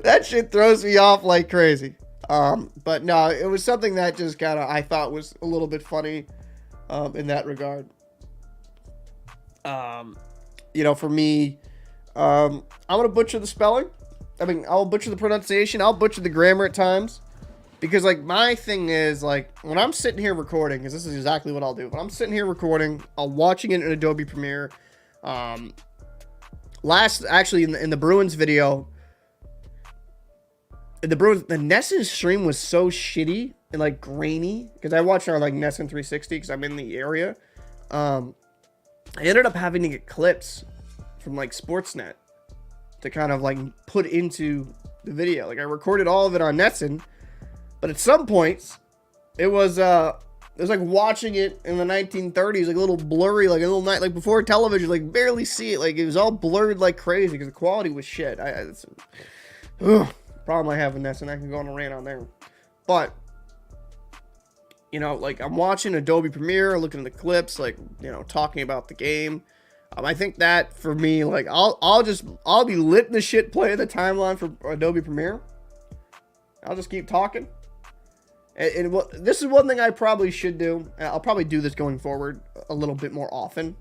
Speaker 1: That shit throws me off like crazy. But no, it was something that just kind of, I thought was a little bit funny, in that regard. You know, for me, I'm going to butcher the spelling. I mean, I'll butcher the pronunciation. I'll butcher the grammar at times. Because, like, my thing is, like, when I'm sitting here recording, because this is exactly what I'll do. When I'm sitting here recording, I'm watching it in Adobe Premiere. Actually, in the Bruins video, the NESN stream was so shitty and, like, grainy. Because I watched it on, like, NESN 360 because I'm in the area. I ended up having to get clips from, like, Sportsnet to kind of, like, put into the video. Like, I recorded all of it on NESN. But at some points, it was like watching it in the 1930s, like a little blurry, like a little night, like before television, like barely see it, like it was all blurred like crazy because the quality was shit. It's problem I have with this, and I can go on a rant on there. But, you know, like, I'm watching Adobe Premiere, looking at the clips, like, you know, talking about the game. I think that for me, like, I'll be letting the shit play the timeline for Adobe Premiere. I'll just keep talking. And this is one thing I probably should do. I'll probably do this going forward a little bit more often.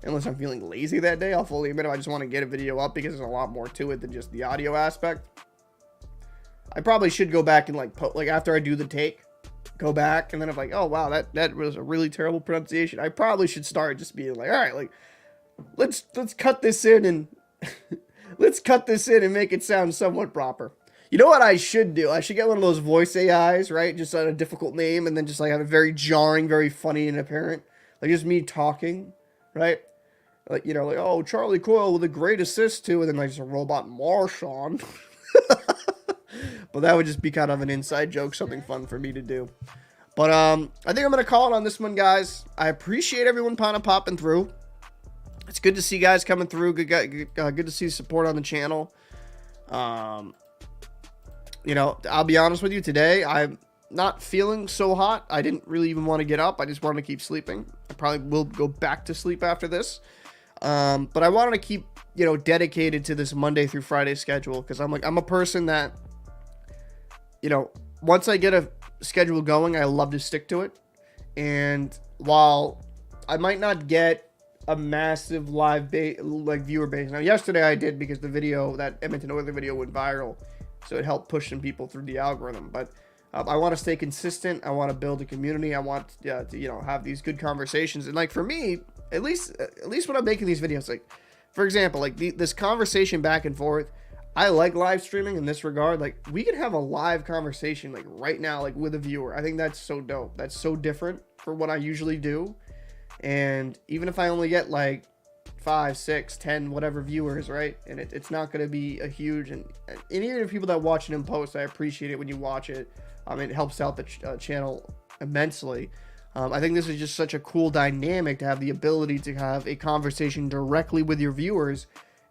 Speaker 1: Unless I'm feeling lazy that day. I'll fully admit I just want to get a video up because there's a lot more to it than just the audio aspect. I probably should go back and, like, after I do the take, go back, and then I'm like, oh wow, that was a really terrible pronunciation. I probably should start just being like, all right, like, let's cut this in and let's cut this in and make it sound somewhat proper. You know what I should do? I should get one of those voice AIs, right? Just on a difficult name, and then just, like, have it very jarring, very funny and apparent. Like, just me talking, right? Like, you know, like, oh, Charlie Coyle with a great assist too, and then, like, just a robot Marshawn. But that would just be kind of an inside joke, something fun for me to do. But I think I'm going to call it on this one, guys. I appreciate everyone kind of popping through. It's good to see guys coming through. Good to see support on the channel. You know, I'll be honest with you, today I'm not feeling so hot. I didn't really even want to get up. I just wanted to keep sleeping. I probably will go back to sleep after this. But I wanted to keep, you know, dedicated to this Monday through Friday schedule, because I'm a person that, you know, once I get schedule going, I love to stick to it. And while I might not get a massive live viewer base. Now, yesterday I did because the video, that Edmonton Oilers video, went viral, so it helped pushing people through the algorithm. But I want to stay consistent. I want to build a community. I want to have these good conversations. And like for me, at least when I'm making these videos, like for example, like this conversation back and forth. I like live streaming in this regard. Like we could have a live conversation like right now, like with a viewer. I think that's so dope. That's so different for what I usually do. And even if I only get like 5, 6, 10, whatever viewers, right? And it's not going to be a huge, and even if people that watch it in post, I appreciate it when you watch it. It helps out the channel immensely. I think this is just such a cool dynamic to have the ability to have a conversation directly with your viewers.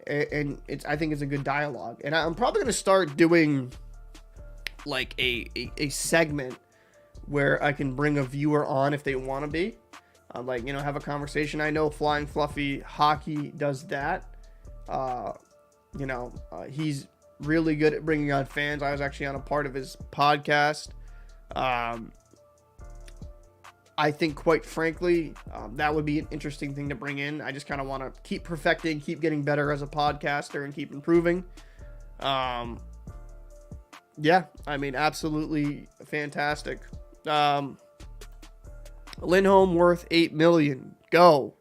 Speaker 1: And I think it's a good dialogue. And I'm probably going to start doing like a segment where I can bring a viewer on if they want to be. Have a conversation. I know Flying Fluffy Hockey does that. He's really good at bringing on fans. I was actually on a part of his podcast. I think, quite frankly, that would be an interesting thing to bring in. I just kind of want to keep perfecting, keep getting better as a podcaster, and keep improving. Absolutely fantastic. Lindholm worth $8 million. Go.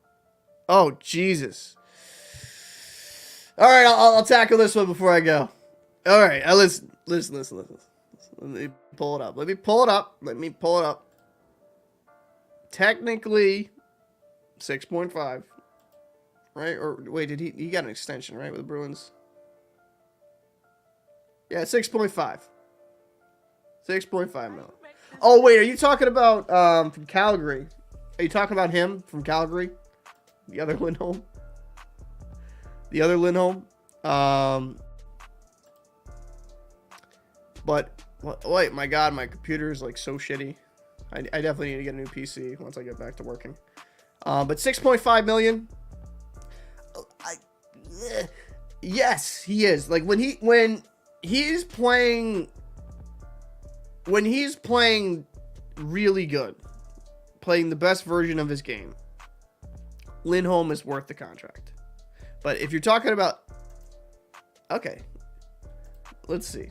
Speaker 1: Oh, Jesus. All right, I'll tackle this one before I go. All right, listen. Let me pull it up. Technically, 6.5. Right? Or wait, did he got an extension, right, with the Bruins? Yeah, 6.5. 6.5 million. Oh, wait, are you talking about from Calgary? Are you talking about him from Calgary? The other Lindholm? But, wait, my God, my computer is, like, so shitty. I definitely need to get a new PC once I get back to working. But 6.5 million? Yes, he is. Like, when he's playing really good, playing the best version of his game, Lindholm is worth the contract. But if you're talking about, okay, let's see.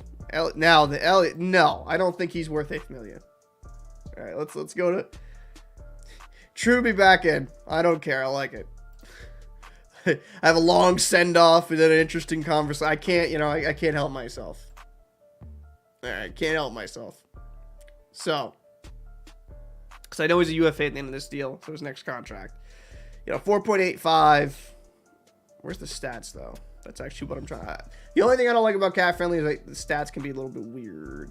Speaker 1: No, I don't think he's worth $8 million. All right, let's go to Truby back in. I don't care. I like it. I have a long send off and then an interesting conversation. I can't help myself. All right, can't help myself. So, because I know he's a UFA at the end of this deal, so his next contract, 4.85. Where's the stats though? That's actually what I'm trying to. The only thing I don't like about Cat Friendly is like the stats can be a little bit weird.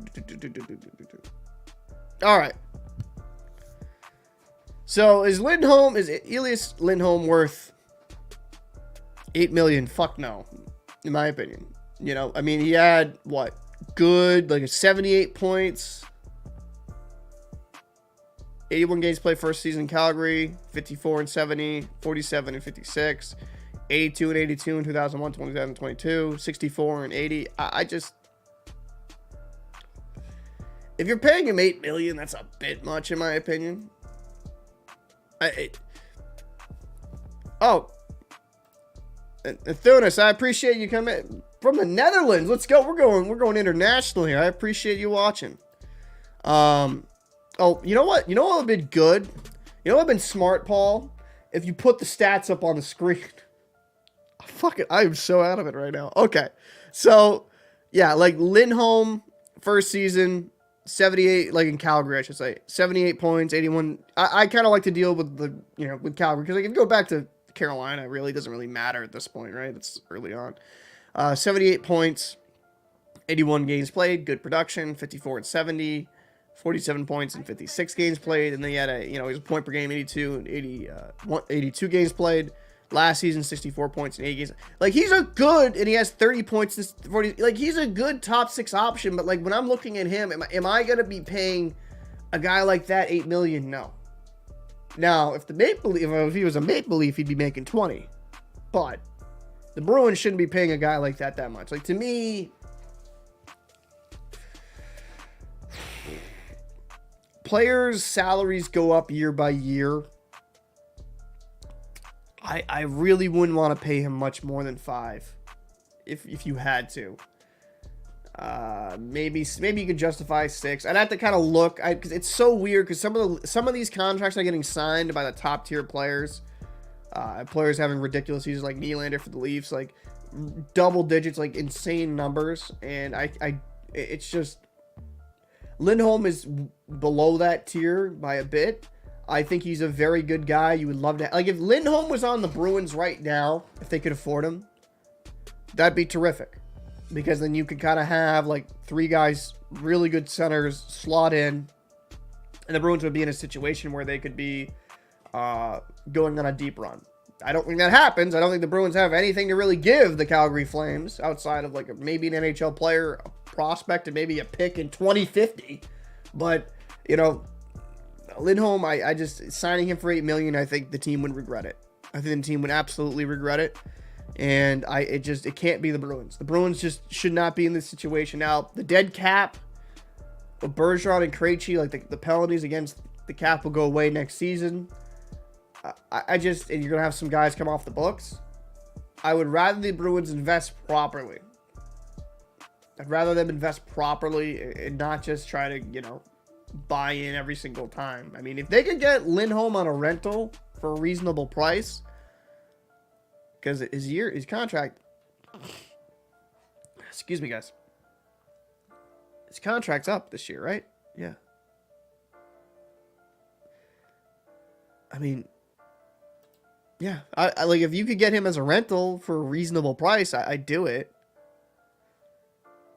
Speaker 1: All right. So is Elias Lindholm worth $8 million? Fuck no, in my opinion. He had good, like 78 points, 81 games played first season in Calgary, 54 and 70, 47 and 56, 82 and 82 in 2001, 2022, 64 and 80. If you're paying him $8 million, that's a bit much in my opinion. Thunis, I appreciate you coming from the Netherlands. Let's go. We're going international here. I appreciate you watching. You know what? You know what would have been good? You know what would have been smart, Paul? If you put the stats up on the screen. Fuck it. I am so out of it right now. Okay. So, yeah, like Lindholm, first season, 78, like in Calgary, I should say. 78 points, 81. I kind of like to deal with with Calgary because I can go back to Carolina. It really doesn't really matter at this point, right? It's early on. 78 points, 81 games played, good production, 54 and 70, 47 points in 56 games played, and then he had he was a point per game, 82 and 82 games played. Last season, 64 points in 8 games. Like, he's a good, and he has 30 points in 40. Like, he's a good top 6 option, but like when I'm looking at him, am I gonna be paying a guy like that $8 million? No. Now, if he was a Maple Leaf, he'd be making 20. But the Bruins shouldn't be paying a guy like that much. Like, to me, players' salaries go up year by year, I really wouldn't want to pay him much more than 5 if you had to. Maybe you could justify 6. I'd have to kind of look, because it's so weird, because some of these contracts are getting signed by the top tier players. Players having ridiculous seasons, like Nylander for the Leafs, like double digits, like insane numbers, and it's just Lindholm is below that tier by a bit. I think he's a very good guy. You would love to, like, if Lindholm was on the Bruins right now, if they could afford him, that'd be terrific. Because then you could kind of have, like, 3 guys, really good centers, slot in. And the Bruins would be in a situation where they could be going on a deep run. I don't think that happens. I don't think the Bruins have anything to really give the Calgary Flames outside of, like, maybe an NHL player, a prospect, and maybe a pick in 2050. But, you know, Lindholm, I just, signing him for $8 million, I think the team would regret it. I think the team would absolutely regret it. And it can't be the Bruins. The Bruins just should not be in this situation. Now, the dead cap with Bergeron and Krejci, like the penalties against the cap will go away next season. And you're going to have some guys come off the books. I would rather the Bruins invest properly. I'd rather them invest properly and not just try to, you know, buy in every single time. I mean, if they could get Lindholm on a rental for a reasonable price, because his contract, excuse me, guys, his contract's up this year, right? Yeah. I mean, yeah, I like, if you could get him as a rental for a reasonable price, I'd do it.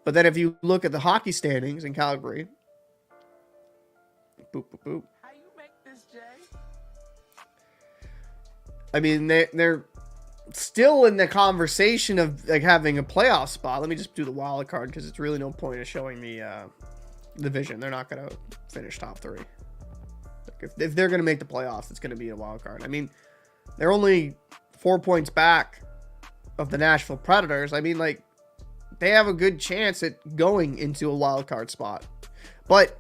Speaker 1: But then if you look at the hockey standings in Calgary, boop, boop, boop. How you make this, Jay? I mean, they're still in the conversation of, like, having a playoff spot. Let me just do the wild card, because it's really no point of showing the division. They're not going to finish top 3. Like, if they're going to make the playoffs, it's going to be a wild card. I mean, they're only 4 points back of the Nashville Predators. I mean, like, they have a good chance at going into a wild card spot. But,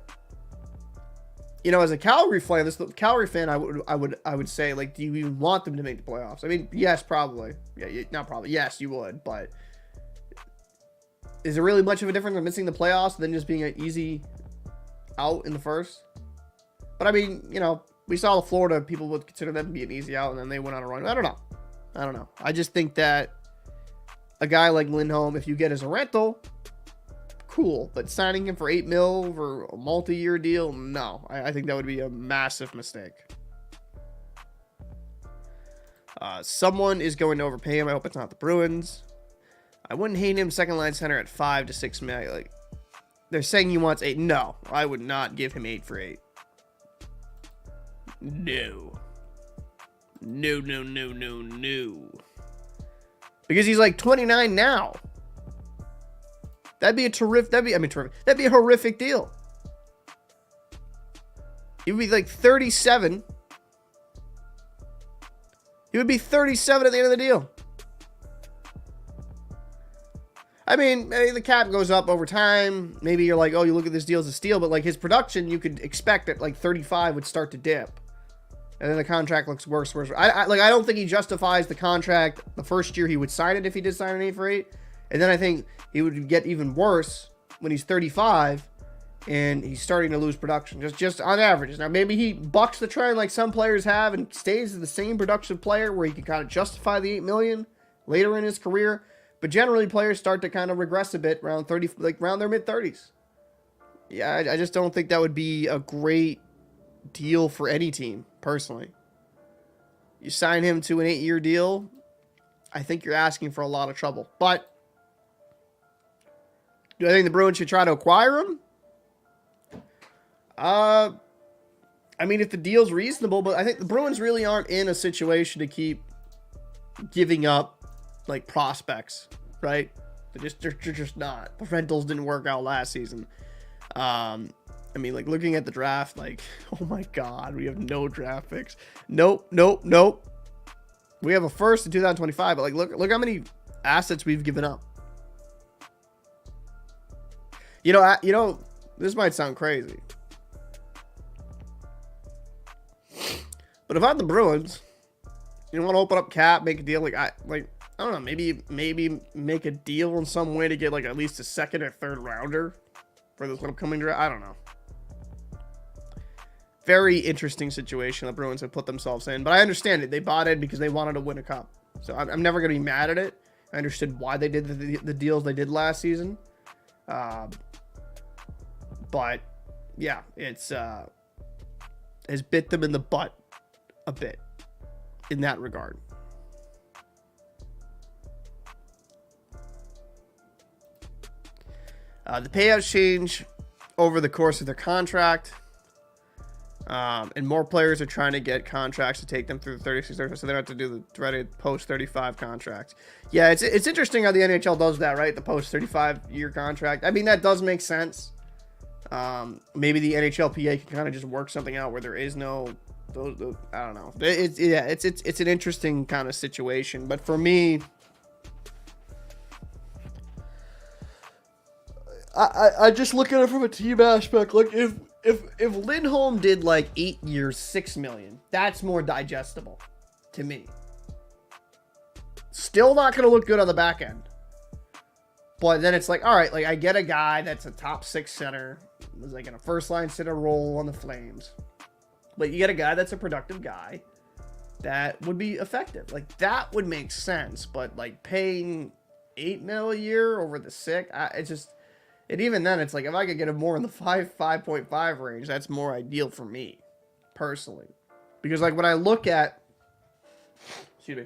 Speaker 1: you know, as a Calgary fan, I would say, like, do you even want them to make the playoffs? I mean, yes, probably. Yeah, not probably. Yes, you would. But is there really much of a difference in missing the playoffs than just being an easy out in the first? But I mean, you know, we saw the Florida people would consider them to be an easy out, and then they went on a run. I don't know. I just think that a guy like Lindholm, if you get as a rental, cool. But signing him for $8 million for a multi-year deal, no. I think that would be a massive mistake. Someone is going to overpay him. I hope it's not the Bruins. I wouldn't hate him second line center at $5 to $6 million. Like, they're saying he wants 8. No, I would not give him 8 for 8. No. Because he's like 29 now. That'd be a horrific deal. He would be like 37. He would be 37 at the end of the deal. I mean, maybe the cap goes up over time. Maybe you're like, oh, you look at this deal as a steal, but like his production, you could expect that like 35 would start to dip. And then the contract looks worse. I don't think he justifies the contract the first year he would sign it if he did sign an 8 for 8. And then I think he would get even worse when he's 35 and he's starting to lose production, just on averages. Now, maybe he bucks the trend like some players have and stays the same production player where he can kind of justify the $8 million later in his career. But generally, players start to kind of regress a bit around 30, like around their mid-30s. Yeah, I just don't think that would be a great deal for any team, personally. You sign him to an 8-year deal, I think you're asking for a lot of trouble. But do I think the Bruins should try to acquire him? I mean, if the deal's reasonable, but I think the Bruins really aren't in a situation to keep giving up like prospects, right? They're just not. The rentals didn't work out last season. I mean, like, looking at the draft, like, oh my God, we have no draft picks. Nope. We have a first in 2025, but like, look how many assets we've given up. You know, this might sound crazy, But if I'm the Bruins, you want to open up cap, make a deal, I don't know, maybe make a deal in some way to get like at least a second or third rounder for this upcoming draft. I don't know. Very interesting situation the Bruins have put themselves in, but I understand it. They bought in because they wanted to win a cup, so I'm never going to be mad at it. I understood why they did the deals they did last season, but yeah, it's has bit them in the butt a bit in that regard. The payouts change over the course of their contract. And more players are trying to get contracts to take them through the 36, so they don't have to do the post-35 contract. Yeah, it's interesting how the NHL does that, right? The post-35-year contract. I mean, that does make sense. Maybe the NHLPA can kind of just work something out where there is no... I don't know. It's an interesting kind of situation. But for me... I just look at it from a team aspect. Like, if Lindholm did like 8 years, $6 million, that's more digestible to me. Still not going to look good on the back end. But then it's like, all right, like I get a guy that's a top 6 center, was like in a first line center role on the Flames. But you get a guy that's a productive guy that would be effective. Like that would make sense. But like paying $8 million a year over the 6, it's just... And even then, it's like, if I could get him more in the 5.5 range, that's more ideal for me, personally. Because, like, when I look at... Excuse me.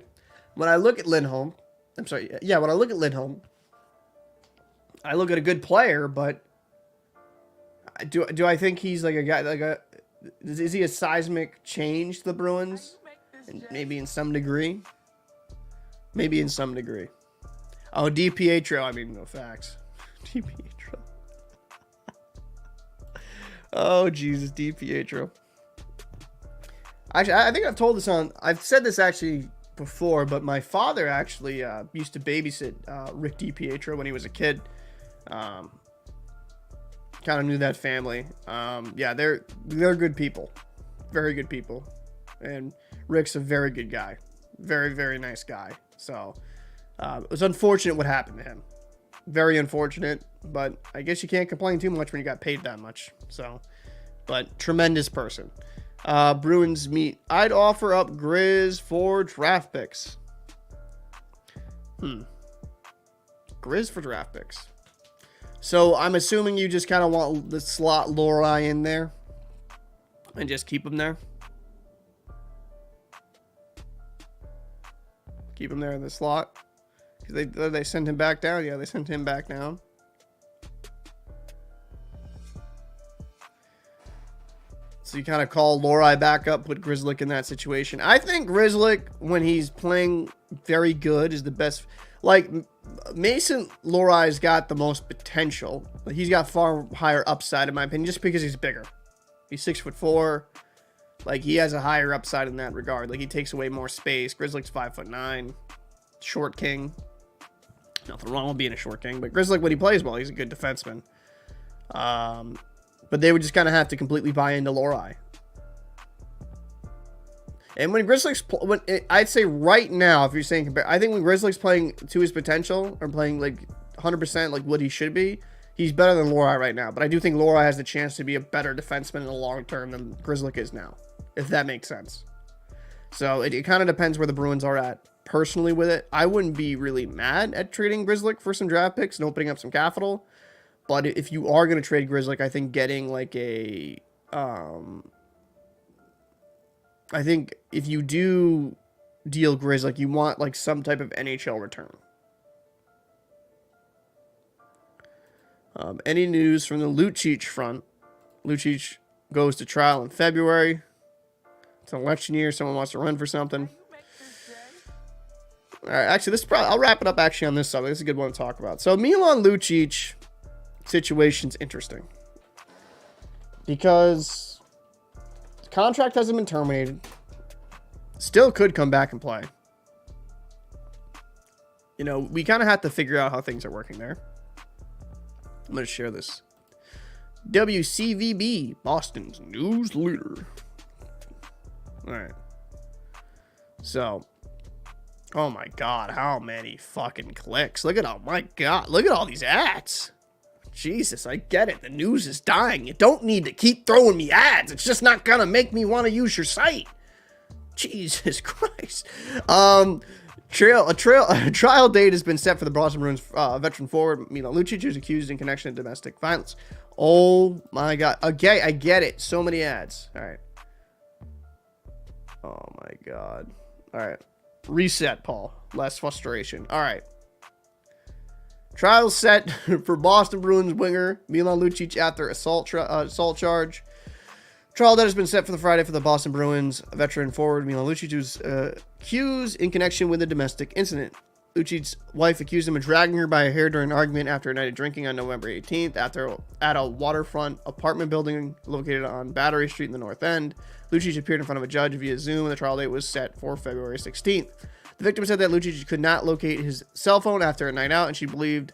Speaker 1: When I look at Lindholm... I'm sorry. Yeah, when I look at Lindholm, I look at a good player, but... Do I think he's, like, a guy... Is he a seismic change to the Bruins? And maybe in some degree? Maybe in some degree. Oh, DiPietro. I mean, no facts. DiPietro. Oh, Jesus, DiPietro. Actually, I think I've said this actually before, but my father actually used to babysit Rick DiPietro when he was a kid. Kind of knew that family. Yeah, they're good people. Very good people. And Rick's a very good guy. Very, very nice guy. So, it was unfortunate what happened to him. Very unfortunate, but I guess you can't complain too much when you got paid that much. So, but tremendous person. Bruins meet. I'd offer up Grizz for draft picks. Grizz for draft picks. So I'm assuming you just kind of want the slot Lohrei in there and just keep him there. Keep him there in the slot. They sent him back down. Yeah, they sent him back down. So you kind of call Lohrei back up, put Grzelcyk in that situation. I think Grzelcyk, when he's playing very good, is the best. Like, Mason Lohrei's got the most potential. Like, he's got far higher upside, in my opinion, just because he's bigger. He's 6'4". Like, he has a higher upside in that regard. Like, he takes away more space. Grzelcyk's 5'9". Short king. Nothing wrong with being a short king, but Grzelcyk, when he plays well, he's a good defenseman. But they would just kind of have to completely buy into Lohrei. And when Grzelcyk's, I'd say right now, if you're saying, I think when Grzelcyk's playing to his potential, or playing like 100% like what he should be, he's better than Lohrei right now. But I do think Lohrei has the chance to be a better defenseman in the long term than Grzelcyk is now, if that makes sense. So it kind of depends where the Bruins are at personally with it. I wouldn't be really mad at trading Grzelcyk for some draft picks and opening up some capital. But if you are going to trade Grzelcyk, I think getting like a... I think if you do deal Grzelcyk, you want like some type of NHL return. Any news from the Lucic front? Lucic goes to trial in February. It's an election year. Someone wants to run for something. All right, actually, I'll wrap it up actually on this subject. This is a good one to talk about. So Milan Lucic situation's interesting because the contract hasn't been terminated. Still could come back and play. You know, we kind of have to figure out how things are working there. I'm going to share this. WCVB, Boston's news leader. All right. So, oh my God, how many fucking clicks? Look at, oh my God, look at all these ads. Jesus, I get it. The news is dying. You don't need to keep throwing me ads. It's just not gonna make me want to use your site. Jesus Christ. A trial date has been set for the Boston Bruins veteran forward Milan Lucic, who's accused in connection to domestic violence. Oh my God. Okay, I get it. So many ads. All right. Oh my God. All right. Reset, Paul. Less frustration. All right. Trial set for Boston Bruins winger Milan Lucic after assault charge. Trial that has been set for the Friday for the Boston Bruins veteran forward Milan Lucic, who's accused in connection with a domestic incident. Lucic's wife accused him of dragging her by her hair during an argument after a night of drinking on November 18th at a waterfront apartment building located on Battery Street in the North End. Lucic appeared in front of a judge via Zoom, and the trial date was set for February 16th. The victim said that Lucic could not locate his cell phone after a night out, and she believed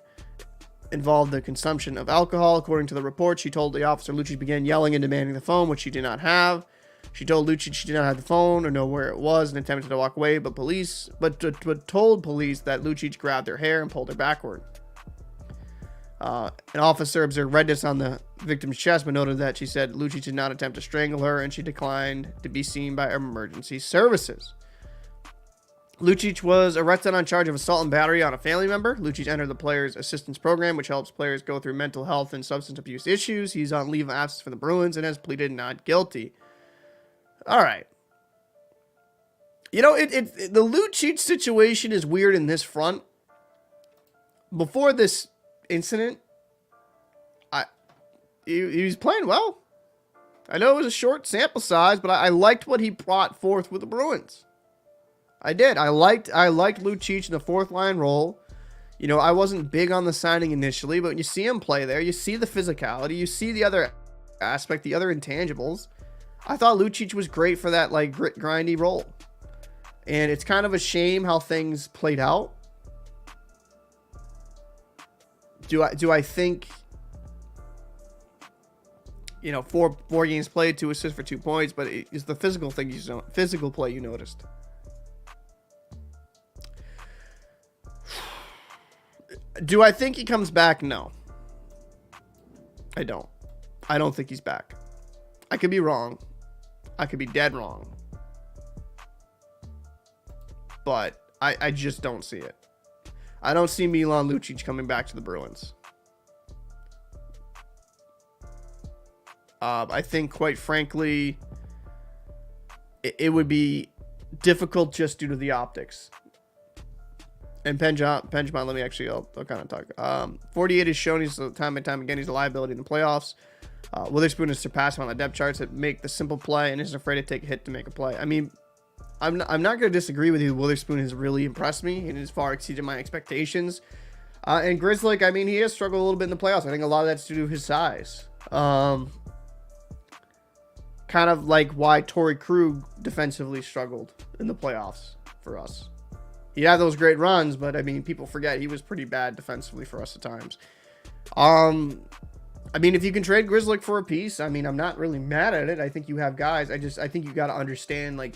Speaker 1: involved the consumption of alcohol. According to the report, she told the officer Lucic began yelling and demanding the phone, which she did not have. She told Lucic she did not have the phone or know where it was and attempted to walk away, but told police that Lucic grabbed her hair and pulled her backward. An officer observed redness on the victim's chest, but noted that she said Lucic did not attempt to strangle her, and she declined to be seen by emergency services. Lucic was arrested on charge of assault and battery on a family member. Lucic entered the Players Assistance Program, which helps players go through mental health and substance abuse issues. He's on leave of absence for the Bruins and has pleaded not guilty. All right. You know, the Lucic situation is weird in this front. Before this incident, he was playing well. I know it was a short sample size, but I liked what he brought forth with the Bruins. I did. I liked Lucic in the fourth line role. You know, I wasn't big on the signing initially, but when you see him play there, you see the physicality, you see the other aspect, the other intangibles. I thought Lucic was great for that like grit grindy role. And it's kind of a shame how things played out. Do I think, you know, four games played, 2 assists for 2 points, but it's the physical thing physical play you noticed. Do I think he comes back? No. I don't. I don't think he's back. I could be wrong. I could be dead wrong. But I just don't see it. I don't see Milan Lucic coming back to the Bruins. I think, quite frankly, it would be difficult just due to the optics. And Penjamon, let me actually, I'll kind of talk. 48 has shown he's time and time again, he's a liability in the playoffs. Witherspoon has surpassed him on the depth charts that make the simple play and isn't afraid to take a hit to make a play. I mean, I'm not going to disagree with you. Witherspoon has really impressed me and has far exceeded my expectations. And Grzelcyk, I mean, he has struggled a little bit in the playoffs. I think a lot of that's due to his size. Kind of like why Torrey Krug defensively struggled in the playoffs for us. He had those great runs, but I mean, people forget he was pretty bad defensively for us at times. I mean, if you can trade Grzelcyk for a piece, I mean, I'm not really mad at it. I think you have guys. I think you got to understand, like,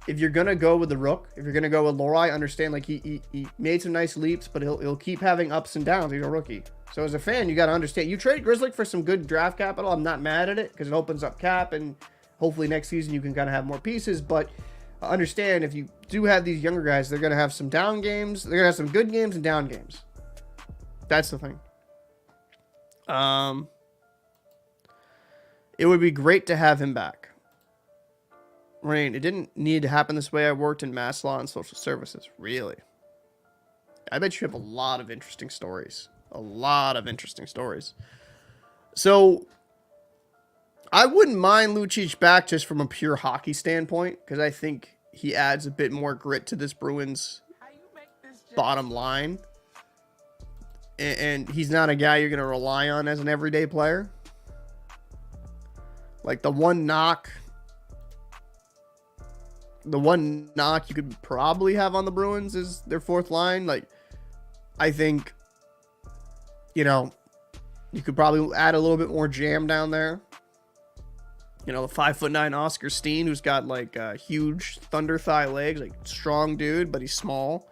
Speaker 1: if you're gonna go with the Rook, if you're gonna go with Lohrei, understand like he made some nice leaps, but he'll keep having ups and downs. He's a rookie, so as a fan, you got to understand. You trade Grzelcyk for some good draft capital. I'm not mad at it because it opens up cap, and hopefully next season you can kind of have more pieces, but. Understand if you do have these younger guys, they're going to have some down games. They're going to have some good games and down games. That's the thing. It would be great to have him back. Rain, it didn't need to happen this way. I worked in mass law and social services. Really? I bet you have a lot of interesting stories. A lot of interesting stories. So I wouldn't mind Lucic back just from a pure hockey standpoint, because I think he adds a bit more grit to this Bruins bottom line. And he's not a guy you're going to rely on as an everyday player. Like the one knock you could probably have on the Bruins is their fourth line. Like, I think, you know, you could probably add a little bit more jam down there. You know, the 5'9" Oscar Steen, who's got like huge thunder thigh legs, like strong dude, but he's small.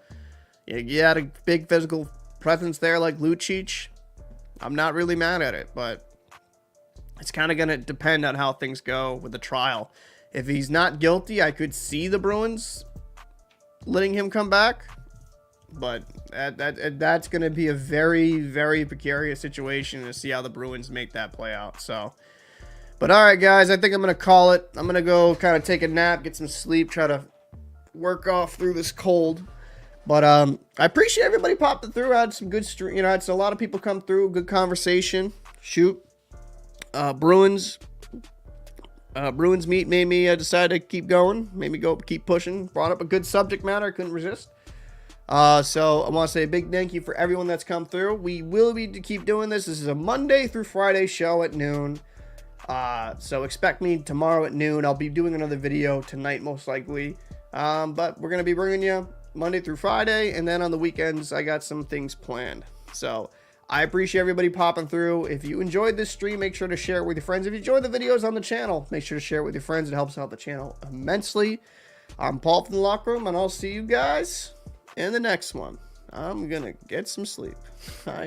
Speaker 1: Yeah, you had a big physical presence there, like Lucic. I'm not really mad at it, but it's kind of gonna depend on how things go with the trial. If he's not guilty, I could see the Bruins letting him come back, but that's gonna be a very, very precarious situation to see how the Bruins make that play out. So. But all right, guys, I think I'm going to call it. I'm going to go kind of take a nap, get some sleep, try to work off through this cold. But I appreciate everybody popping through. I had some good stream. You know, I had a lot of people come through. Good conversation. Shoot. Bruins meet made me decide to keep going. Made me go keep pushing. Brought up a good subject matter. I couldn't resist. So I want to say a big thank you for everyone that's come through. We will be to keep doing this. This is a Monday through Friday show at noon. So expect me tomorrow at noon. I'll be doing another video tonight, most likely. But we're going to be bringing you Monday through Friday. And then on the weekends, I got some things planned. So I appreciate everybody popping through. If you enjoyed this stream, make sure to share it with your friends. If you enjoy the videos on the channel, make sure to share it with your friends. It helps out the channel immensely. I'm Paul from the Locker Room, and I'll see you guys in the next one. I'm going to get some sleep.